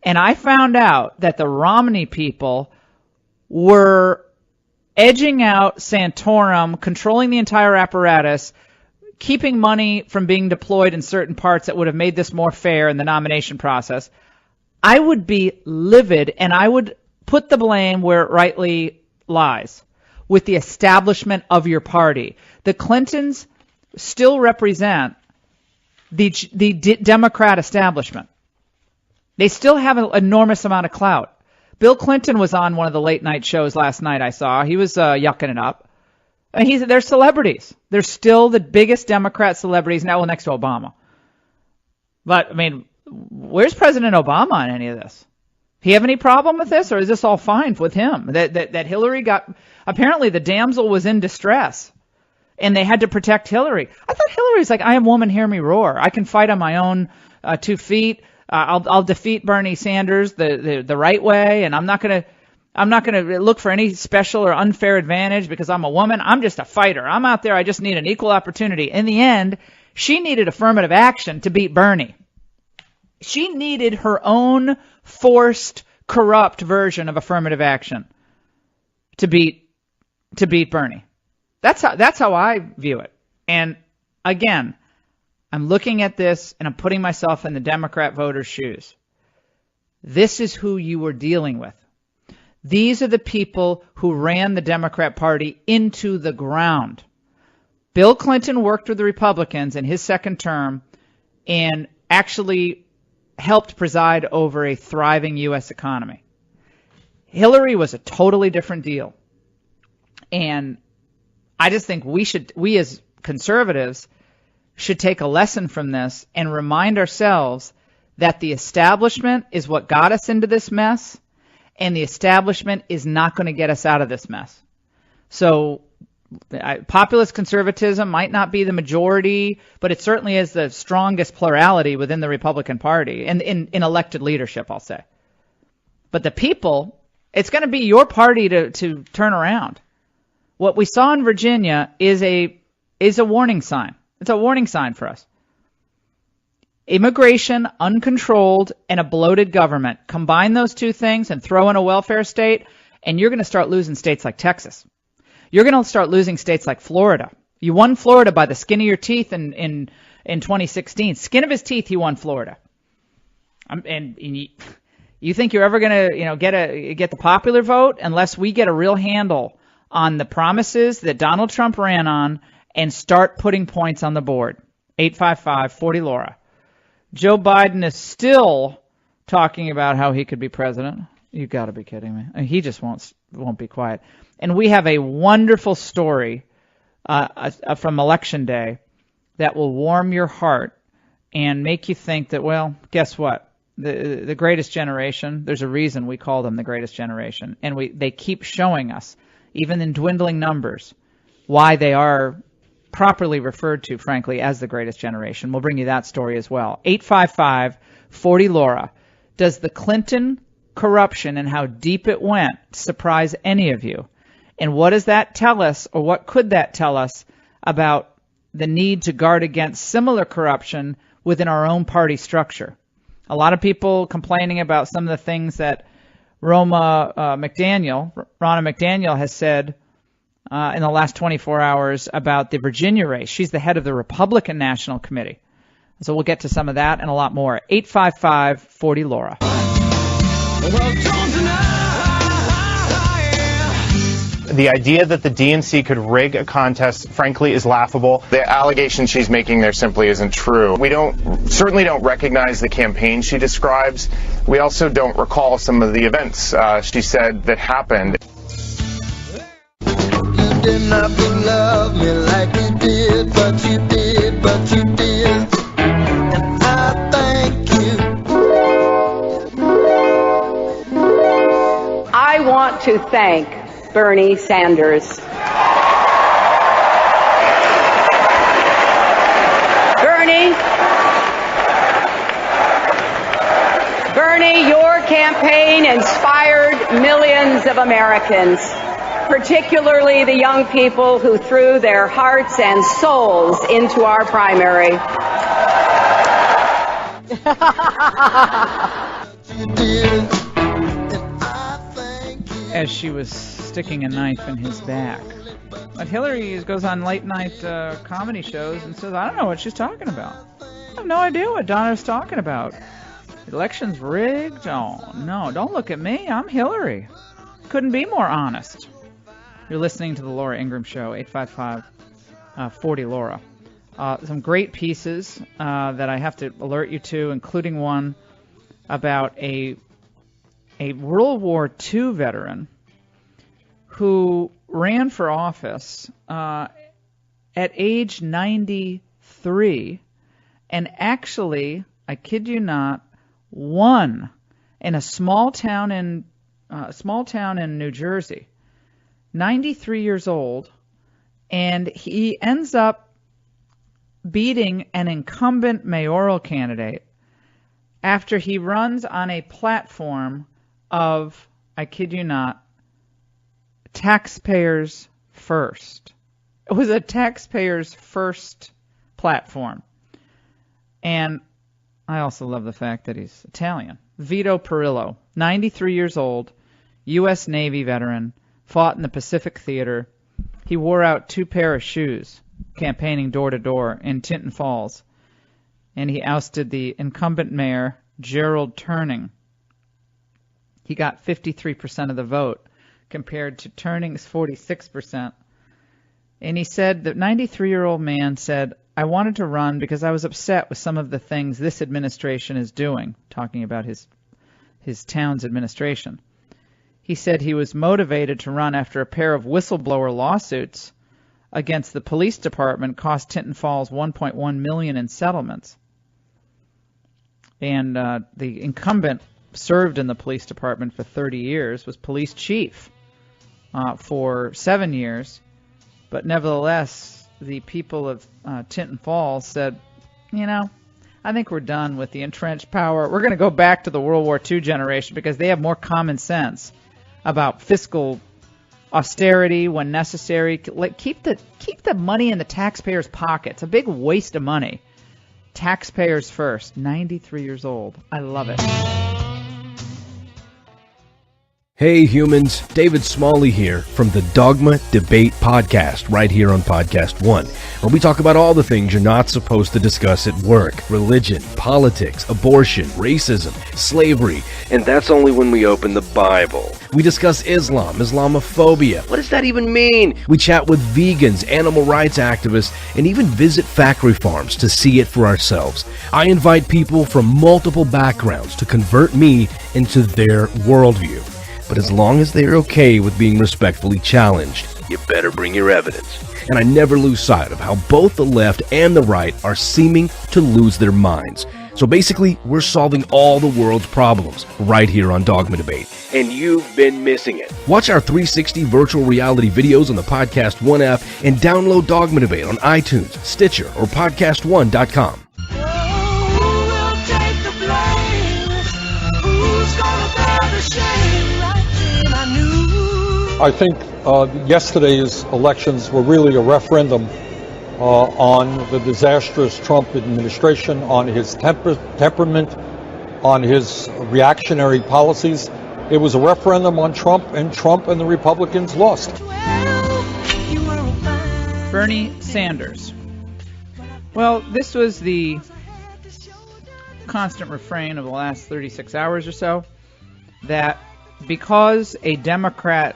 and I found out that the Romney people were edging out Santorum, controlling the entire apparatus, keeping money from being deployed in certain parts that would have made this more fair in the nomination process, I would be livid, and I would put the blame where it rightly lies, with the establishment of your party. The Clintons still represent the Democrat establishment. They still have an enormous amount of clout. Bill Clinton was on one of the late night shows last night I saw. He was yucking it up. And they're celebrities. They're still the biggest Democrat celebrities now, next to Obama. But, I mean, where's President Obama on any of this? He have any problem with this, or is this all fine with him? That Hillary got, apparently the damsel was in distress, and they had to protect Hillary. I thought Hillary's like, I am woman, hear me roar. I can fight on my own 2 feet. I'll defeat Bernie Sanders the right way, and I'm not gonna look for any special or unfair advantage because I'm a woman. I'm just a fighter. I'm out there. I just need an equal opportunity. In the end, she needed affirmative action to beat Bernie. She needed her own forced, corrupt version of affirmative action to beat Bernie. That's how I view it. And again, I'm looking at this and I'm putting myself in the Democrat voters' shoes. This is who you were dealing with. These are the people who ran the Democrat Party into the ground. Bill Clinton worked with the Republicans in his second term and actually helped preside over a thriving U.S. economy. Hillary was a totally different deal. And I just think we as conservatives should take a lesson from this and remind ourselves that the establishment is what got us into this mess, and the establishment is not going to get us out of this mess. So populist conservatism might not be the majority, but it certainly is the strongest plurality within the Republican Party and in elected leadership, I'll say. But the people, it's going to be your party to turn around. What we saw in Virginia is a warning sign. It's a warning sign for us. Immigration, uncontrolled, and a bloated government. Combine those two things and throw in a welfare state, and you're going to start losing states like Texas. You're going to start losing states like Florida. You won Florida by the skin of your teeth in 2016. Skin of his teeth, he won Florida. And you think you're ever going to get the popular vote unless we get a real handle on the promises that Donald Trump ran on and start putting points on the board. 855-40-LAURA. Joe Biden is still talking about how he could be president. You've got to be kidding me. I mean, he just won't be quiet. And we have a wonderful story from Election Day that will warm your heart and make you think that, well, guess what? The greatest generation, there's a reason we call them the greatest generation. And they keep showing us, even in dwindling numbers, why they are properly referred to, frankly, as the greatest generation. We'll bring you that story as well. 855-40-LAURA. Does the Clinton corruption and how deep it went surprise any of you? And what does that tell us, or what could that tell us about the need to guard against similar corruption within our own party structure? A lot of people complaining about some of the things that Ronna McDaniel has said in the last 24 hours about the Virginia race. She's the head of the Republican National Committee. So we'll get to some of that and a lot more. 855-40-LAURA. The idea that the DNC could rig a contest, frankly, is laughable. The allegation she's making there simply isn't true. We certainly don't recognize the campaign she describes. We also don't recall some of the events she said that happened. You did not love me like you did, but you did, but you did. And I thank you. I want to thank Bernie Sanders. Bernie, your campaign inspired millions of Americans, particularly the young people who threw their hearts and souls into our primary. As she was sticking a knife in his back. But Hillary goes on late night comedy shows and says, I don't know what she's talking about. I have no idea what Donna's talking about. The election's rigged? Oh, no, don't look at me. I'm Hillary. Couldn't be more honest. You're listening to the Laura Ingraham Show, 855-40-LAURA. Some great pieces that I have to alert you to, including one about a World War II veteran who ran for office at age 93 and actually, I kid you not, won in a small town in New Jersey. 93 years old, and he ends up beating an incumbent mayoral candidate after he runs on a platform of, I kid you not, taxpayers first. It was a taxpayers first platform. And I also love the fact that he's Italian. Vito Perillo, 93 years old, U.S. Navy veteran, fought in the Pacific Theater. He wore out 2 pair of shoes, campaigning door to door in Tinton Falls. And he ousted the incumbent mayor, Gerald Turning. He got 53% of the vote, compared to Turning's 46%. And he said, the 93-year-old man said, I wanted to run because I was upset with some of the things this administration is doing, talking about his town's administration. He said he was motivated to run after a pair of whistleblower lawsuits against the police department cost Tinton Falls $1.1 million in settlements. And the incumbent served in the police department for 30 years, was police chief for 7 years. But nevertheless, the people of Tinton Falls said, you know, I think we're done with the entrenched power. We're going to go back to the World War II generation because they have more common sense about fiscal austerity when necessary. Keep the money in the taxpayers' pockets. A big waste of money. Taxpayers first. 93 years old. I love it. Hey humans, David Smalley here from the Dogma Debate Podcast, right here on Podcast One, where we talk about all the things you're not supposed to discuss at work: religion, politics, abortion, racism, slavery, and that's only when we open the Bible. We discuss Islam, Islamophobia. What does that even mean? We chat with vegans, animal rights activists, and even visit factory farms to see it for ourselves. I invite people from multiple backgrounds to convert me into their worldview. But as long as they're okay with being respectfully challenged, you better bring your evidence. And I never lose sight of how both the left and the right are seeming to lose their minds. So basically, we're solving all the world's problems right here on Dogma Debate. And you've been missing it. Watch our 360 virtual reality videos on the Podcast One app and download Dogma Debate on iTunes, Stitcher, or PodcastOne.com. I think yesterday's elections were really a referendum on the disastrous Trump administration, on his temperament, on his reactionary policies. It was a referendum on Trump and the Republicans lost. Bernie Sanders. Well, this was the constant refrain of the last 36 hours or so that because a Democrat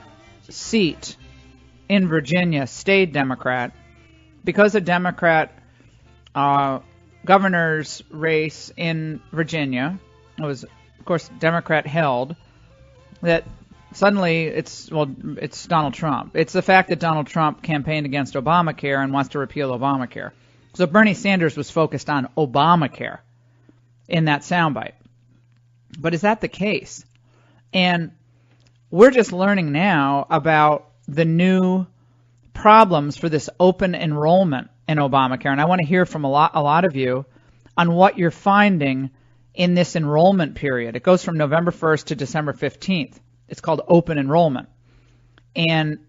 seat in Virginia stayed Democrat, because a Democrat governor's race in Virginia was, of course, Democrat held, that suddenly it's Donald Trump. It's the fact that Donald Trump campaigned against Obamacare and wants to repeal Obamacare. So Bernie Sanders was focused on Obamacare in that soundbite. But is that the case? And we're just learning now about the new problems for this open enrollment in Obamacare. And I want to hear from a lot of you on what you're finding in this enrollment period. It goes from November 1st to December 15th. It's called open enrollment. And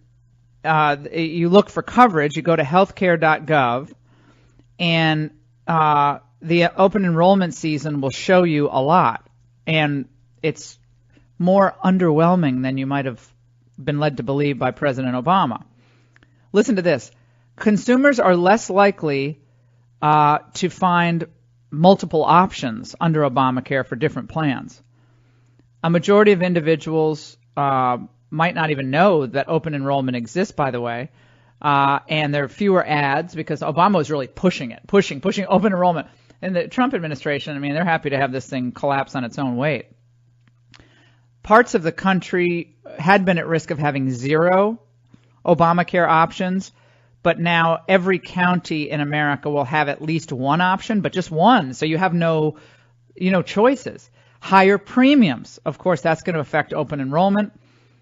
you look for coverage. You go to healthcare.gov, and the open enrollment season will show you a lot. And it's more underwhelming than you might have been led to believe by President Obama. Listen to this. Consumers are less likely to find multiple options under Obamacare for different plans. A majority of individuals might not even know that open enrollment exists, by the way, and there are fewer ads because Obama was really pushing open enrollment. And the Trump administration, I mean, they're happy to have this thing collapse on its own weight. Parts of the country had been at risk of having zero Obamacare options, but now every county in America will have at least one option, but just one, so you have no choices. Higher premiums, of course, that's going to affect open enrollment.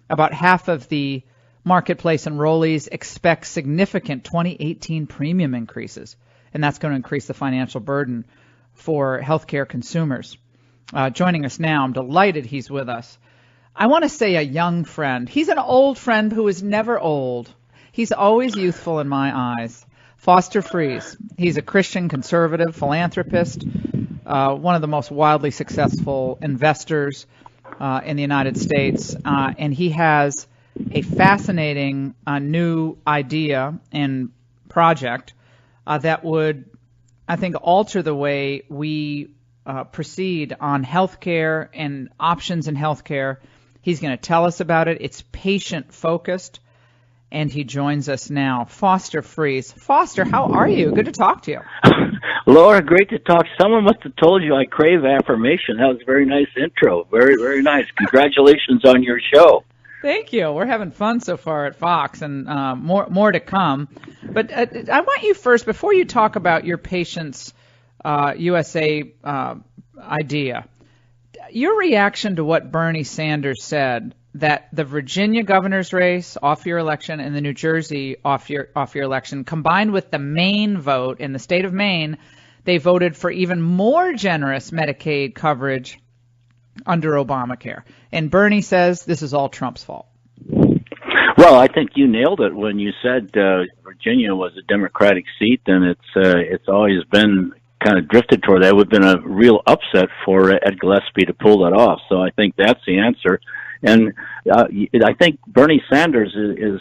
About half of the marketplace enrollees expect significant 2018 premium increases, and that's going to increase the financial burden for healthcare consumers. Joining us now, I'm delighted he's with us. I want to say a young friend. He's an old friend who is never old. He's always youthful in my eyes. Foster Friess. He's a Christian conservative philanthropist, one of the most wildly successful investors in the United States, and he has a fascinating new idea and project that would, I think, alter the way we proceed on healthcare and options in healthcare. He's going to tell us about it. It's patient-focused, and he joins us now. Foster Friess. Foster, how are you? Good to talk to you. Laura, great to talk. Someone must have told you I crave affirmation. That was a very nice intro. Very, very nice. Congratulations on your show. Thank you. We're having fun so far at Fox, and more to come. But I want you first, before you talk about your Patients USA idea, your reaction to what Bernie Sanders said, that the Virginia governor's race off your election and the New Jersey off your election, combined with the Maine vote in the state of Maine, they voted for even more generous Medicaid coverage under Obamacare. And Bernie says this is all Trump's fault. Well, I think you nailed it when you said Virginia was a Democratic seat, and it's always been kind of drifted toward that. It would have been a real upset for Ed Gillespie to pull that off. So I think that's the answer. And I think Bernie Sanders is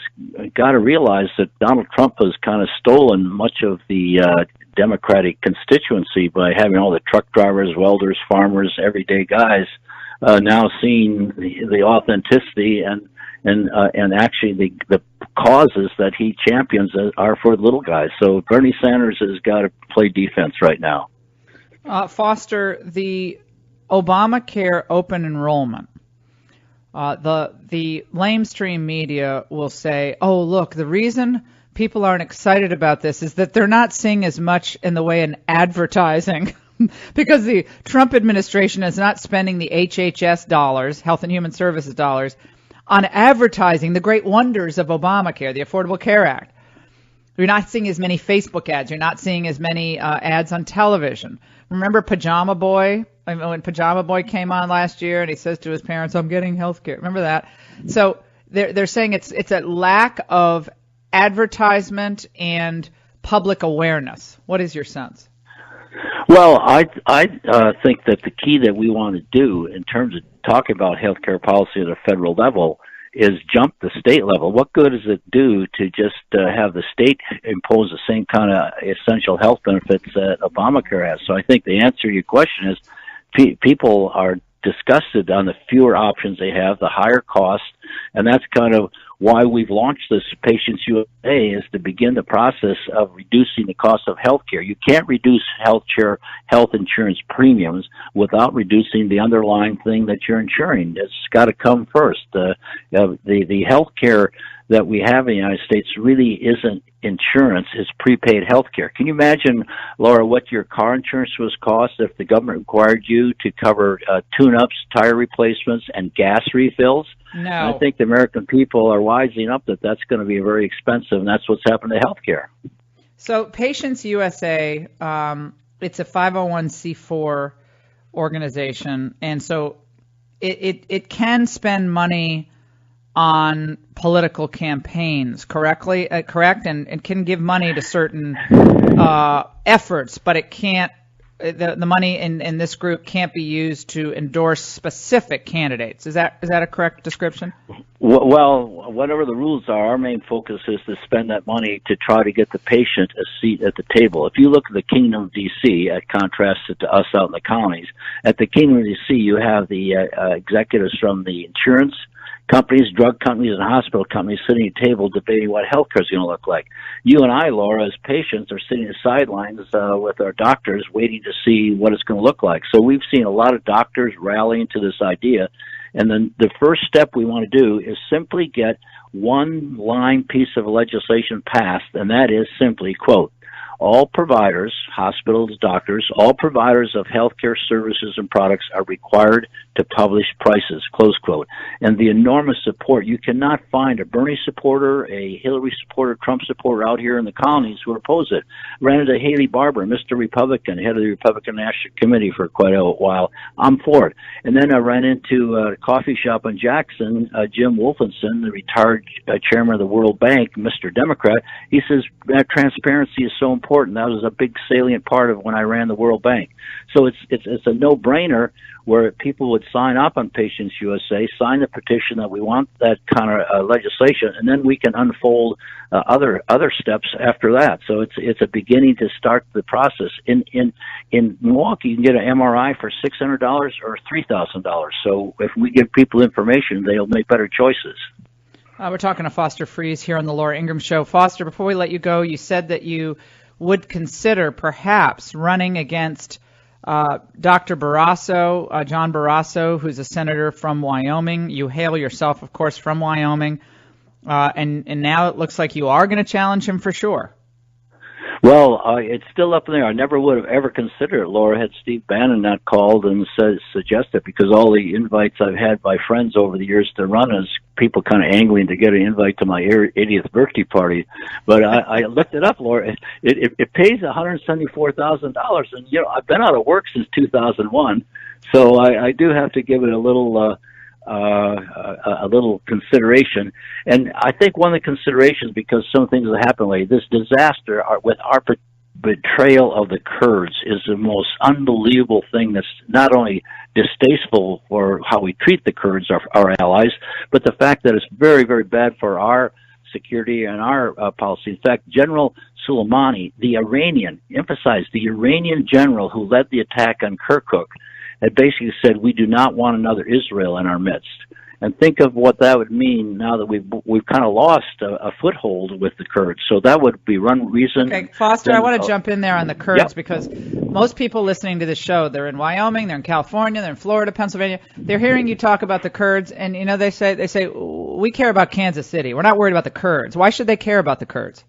got to realize that Donald Trump has kind of stolen much of the Democratic constituency by having all the truck drivers, welders, farmers, everyday guys now seeing the authenticity and actually the causes that he champions are for little guys. So Bernie Sanders has got to play defense right now. Foster, the Obamacare open enrollment. The lamestream media will say, oh, look, the reason people aren't excited about this is that they're not seeing as much in the way in advertising because the Trump administration is not spending the HHS dollars, Health and Human Services dollars, on advertising the great wonders of Obamacare, the Affordable Care Act. You're not seeing as many Facebook ads. You're not seeing as many ads on television. Remember Pajama Boy? When Pajama Boy came on last year and he says to his parents, I'm getting health care. Remember that? So they're saying it's a lack of advertisement and public awareness. What is your sense? Well, I think that the key that we want to do in terms of talking about healthcare policy at a federal level is jump the state level. What good does it do to just have the state impose the same kind of essential health benefits that Obamacare has? So I think the answer to your question is people are disgusted on the fewer options they have, the higher cost, and that's kind of why we've launched this Patients USA, is to begin the process of reducing the cost of health care. You can't reduce health insurance premiums without reducing the underlying thing that you're insuring. It's got to come first. The health care that we have in the United States really isn't insurance, it's prepaid health care. Can you imagine, Laura, what your car insurance was cost if the government required you to cover tune-ups, tire replacements, and gas refills? No. And I think the American people are wising up that that's going to be very expensive, and that's what's happened to health care. So Patients USA, it's a 501c4 organization, and so it can spend money on political campaigns, correct? And can give money to certain efforts, but it can't. The money in this group can't be used to endorse specific candidates. Is that a correct description? Well, whatever the rules are, our main focus is to spend that money to try to get the patient a seat at the table. If you look at the Kingdom of D.C., at contrast to us out in the counties, at the Kingdom of D.C., you have the executives from the insurance companies, drug companies, and hospital companies sitting at a table debating what healthcare is going to look like. You and I, Laura, as patients, are sitting at the sidelines with our doctors waiting to see what it's going to look like. So we've seen a lot of doctors rallying to this idea. And then the first step we want to do is simply get one line piece of legislation passed, and that is simply, quote, all providers, hospitals, doctors, all providers of healthcare services and products are required to publish prices, close quote. And the enormous support, you cannot find a Bernie supporter, a Hillary supporter, Trump supporter out here in the colonies who oppose it. Ran into Haley Barbour, Mr. Republican, head of the Republican National Committee for quite a while. I'm for it. And then I ran into a coffee shop in Jackson, Jim Wolfenson, the retired chairman of the World Bank, Mr. Democrat. He says that transparency is so important. That was a big salient part of when I ran the World Bank. So it's a no-brainer where people would sign up on Patients USA, sign the petition that we want that kind of legislation, and then we can unfold other steps after that. So it's a beginning to start the process. In Milwaukee, you can get an MRI for $600 or $3,000. So if we give people information, they'll make better choices. We're talking to Foster Friess here on the Laura Ingraham Show. Foster, before we let you go, you said that you would consider perhaps running against Dr. Barrasso, John Barrasso, who's a senator from Wyoming. You hail yourself, of course, from Wyoming. And now it looks like you are going to challenge him for sure. Well, it's still up in there. I never would have ever considered it, Laura, had Steve Bannon not called and suggested, because all the invites I've had by friends over the years to run is people kind of angling to get an invite to my 80th birthday party. But I looked it up, Laura. It pays $174,000, and I've been out of work since 2001, so I do have to give it a little consideration. And I think one of the considerations, because some things have happened lately, this disaster with our betrayal of the Kurds is the most unbelievable thing that's not only distasteful for how we treat the Kurds, our allies, but the fact that it's very, very bad for our security and our policy. In fact, General Soleimani, the Iranian general who led the attack on Kirkuk, had basically said, we do not want another Israel in our midst. And think of what that would mean now that we've kind of lost a foothold with the Kurds. So that would be one reason. Okay, Foster, I want to jump in there on the Kurds, because most people listening to this show, they're in Wyoming, they're in California, they're in Florida, Pennsylvania. They're hearing you talk about the Kurds, and they say we care about Kansas City. We're not worried about the Kurds. Why should they care about the Kurds?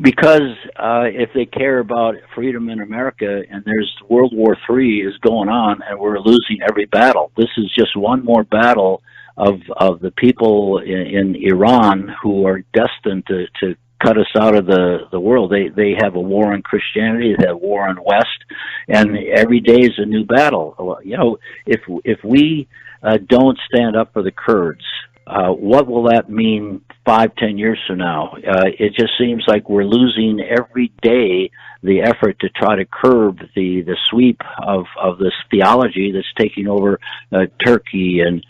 Because if they care about freedom in America, and there's World War III is going on, and we're losing every battle. This is just one more battle of the people in Iran who are destined to cut us out of the world. They have a war on Christianity, they have a war on West, and every day is a new battle. If we don't stand up for the Kurds, what will that mean 5-10 years from now. It just seems like we're losing every day the effort to try to curb the sweep of this theology that's taking over Turkey and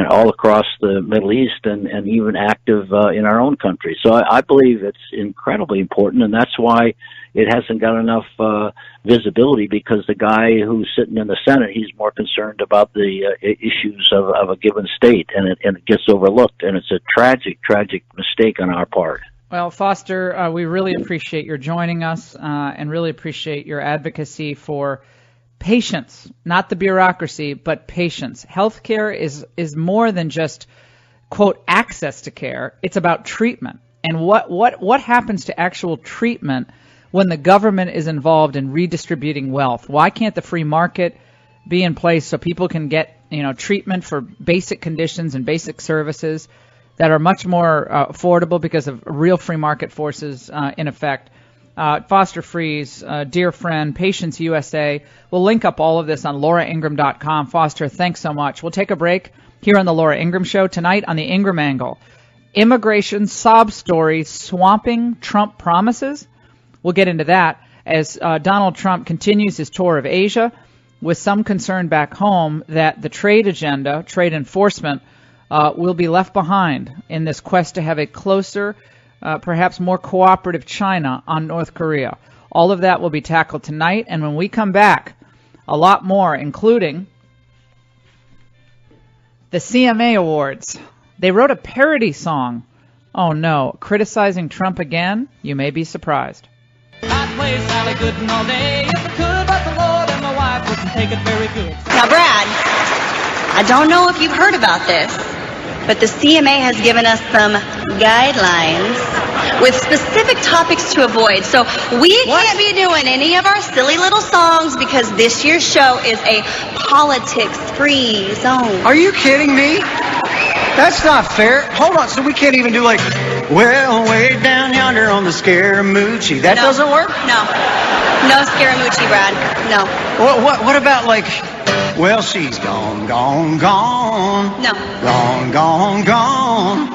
all across the Middle East and even active in our own country. So I believe it's incredibly important, and that's why it hasn't got enough visibility, because the guy who's sitting in the Senate, he's more concerned about the issues of a given state, and it gets overlooked, and it's a tragic mistake on our part. Well, Foster, we really appreciate your joining us and really appreciate your advocacy for patience, not the bureaucracy, but patience. Healthcare is more than just, quote, access to care. It's about treatment. And what happens to actual treatment when the government is involved in redistributing wealth? Why can't the free market be in place so people can get, treatment for basic conditions and basic services that are much more affordable because of real free market forces in effect? Foster Freeze, dear friend, Patience USA. We'll link up all of this on lauraingraham.com. Foster, thanks so much. We'll take a break here on the Laura Ingraham Show tonight on the Ingraham Angle. Immigration sob stories swamping Trump promises. We'll get into that as Donald Trump continues his tour of Asia, with some concern back home that the trade agenda, trade enforcement, will be left behind in this quest to have a closer, perhaps more cooperative China on North Korea. All of that will be tackled tonight, and when we come back, a lot more, including the CMA Awards. They wrote a parody song. Oh no, criticizing Trump again? You may be surprised. I'd play Sally Gooden all day if I could, but the Lord and my wife wouldn't take it very good. Now, Brad, I don't know if you've heard about this, but the CMA has given us some guidelines with specific topics to avoid. So we can't be doing any of our silly little songs because this year's show is a politics-free zone. Are you kidding me? That's not fair. Hold on, so we can't even do like, well, way down yonder on the Scaramucci. That doesn't work? No Scaramucci, Brad. No. What about like, well, she's gone, gone, gone. No. Gone, gone, gone.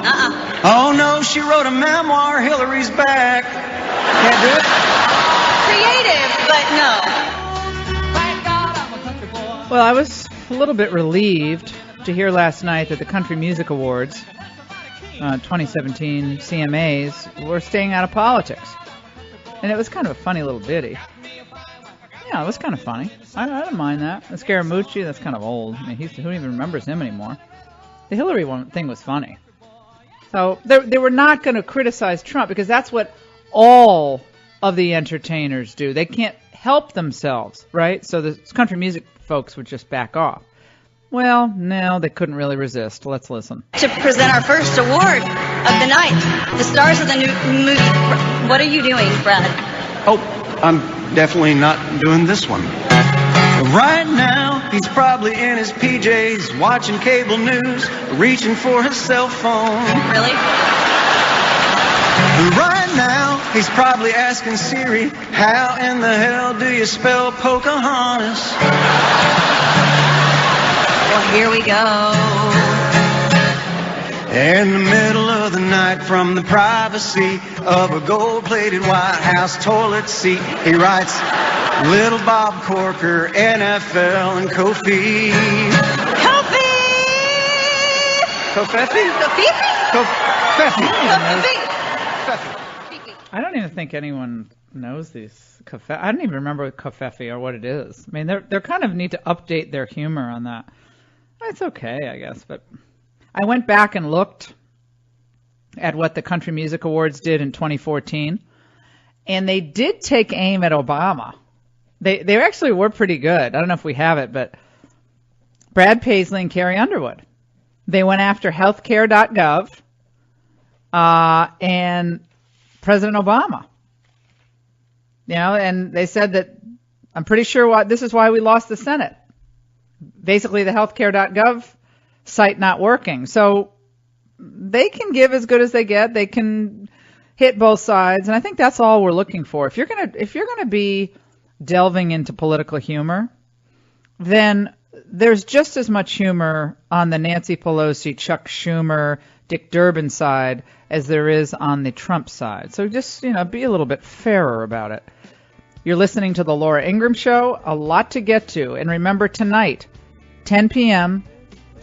Oh no, she wrote a memoir, Hillary's back. Can't do it? Creative, but no. Well, I was a little bit relieved to hear last night that the Country Music Awards 2017 CMAs were staying out of politics. And it was kind of a funny little ditty. Yeah, it was kind of funny. I didn't mind that. The Scaramucci, that's kind of old. I mean, who even remembers him anymore? The Hillary thing was funny. So they were not going to criticize Trump because that's what all of the entertainers do. They can't help themselves, right? So the country music folks would just back off. Well, no, they couldn't really resist. Let's listen. To present our first award of the night, the stars of the new movie. What are you doing, Brad? Oh, I'm definitely not doing this one. Right now, he's probably in his PJs, watching cable news, reaching for his cell phone. Really? Right now, he's probably asking Siri, how in the hell do you spell Pocahontas? Well, here we go. In the middle of the night, from the privacy of a gold-plated White House toilet seat, he writes, Little Bob Corker, NFL, and Kofi. Kofi! Kofefi? Kofi? I don't even think anyone knows these I don't even remember Kofefi or what it is. I mean, they're kind of need to update their humor on that. It's okay, I guess, but I went back and looked at what the Country Music Awards did in 2014, and they did take aim at Obama. They actually were pretty good. I don't know if we have it, but Brad Paisley and Carrie Underwood. They went after healthcare.gov and President Obama. You know, and they said that, I'm pretty sure this is why we lost the Senate. Basically, the healthcare.gov site not working. So they can give as good as they get. They can hit both sides, and I think that's all we're looking for. If you're gonna be delving into political humor, then there's just as much humor on the Nancy Pelosi, Chuck Schumer, Dick Durbin side as there is on the Trump side. So just, be a little bit fairer about it. You're listening to The Laura Ingraham Show. A lot to get to. And remember, tonight, 10 p.m.,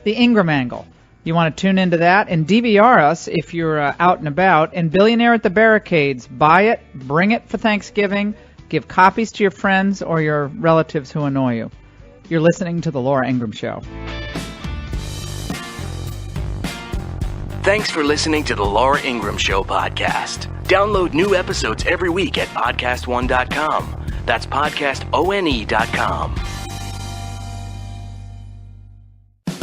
The Ingraham Angle. You want to tune into that and DVR us if you're out and about. And Billionaire at the Barricades. Buy it, bring it for Thanksgiving, give copies to your friends or your relatives who annoy you. You're listening to The Laura Ingraham Show. Thanks for listening to the Laura Ingraham Show podcast. Download new episodes every week at podcastone.com. That's podcastone.com.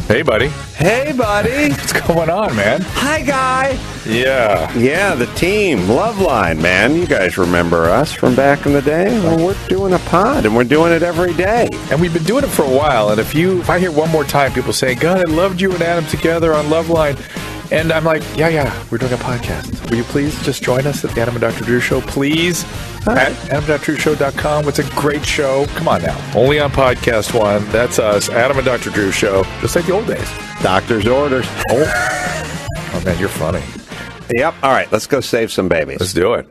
Hey, buddy. Hey, buddy. What's going on, man? Hi, Guy. Yeah, the team, Loveline, man. You guys remember us from back in the day? Well, we're doing a pod, and we're doing it every day. And we've been doing it for a while, and if I hear one more time people say, God, I loved you and Adam together on Loveline, and I'm like, yeah, we're doing a podcast. Will you please just join us at the Adam and Dr. Drew Show, please? At AdamandDrDrewShow.com. It's a great show. Come on now. Only on Podcast One. That's us, Adam and Dr. Drew Show, just like the old days. Doctor's orders. Oh man, you're funny. Yep. All right, let's go save some babies. Let's do it.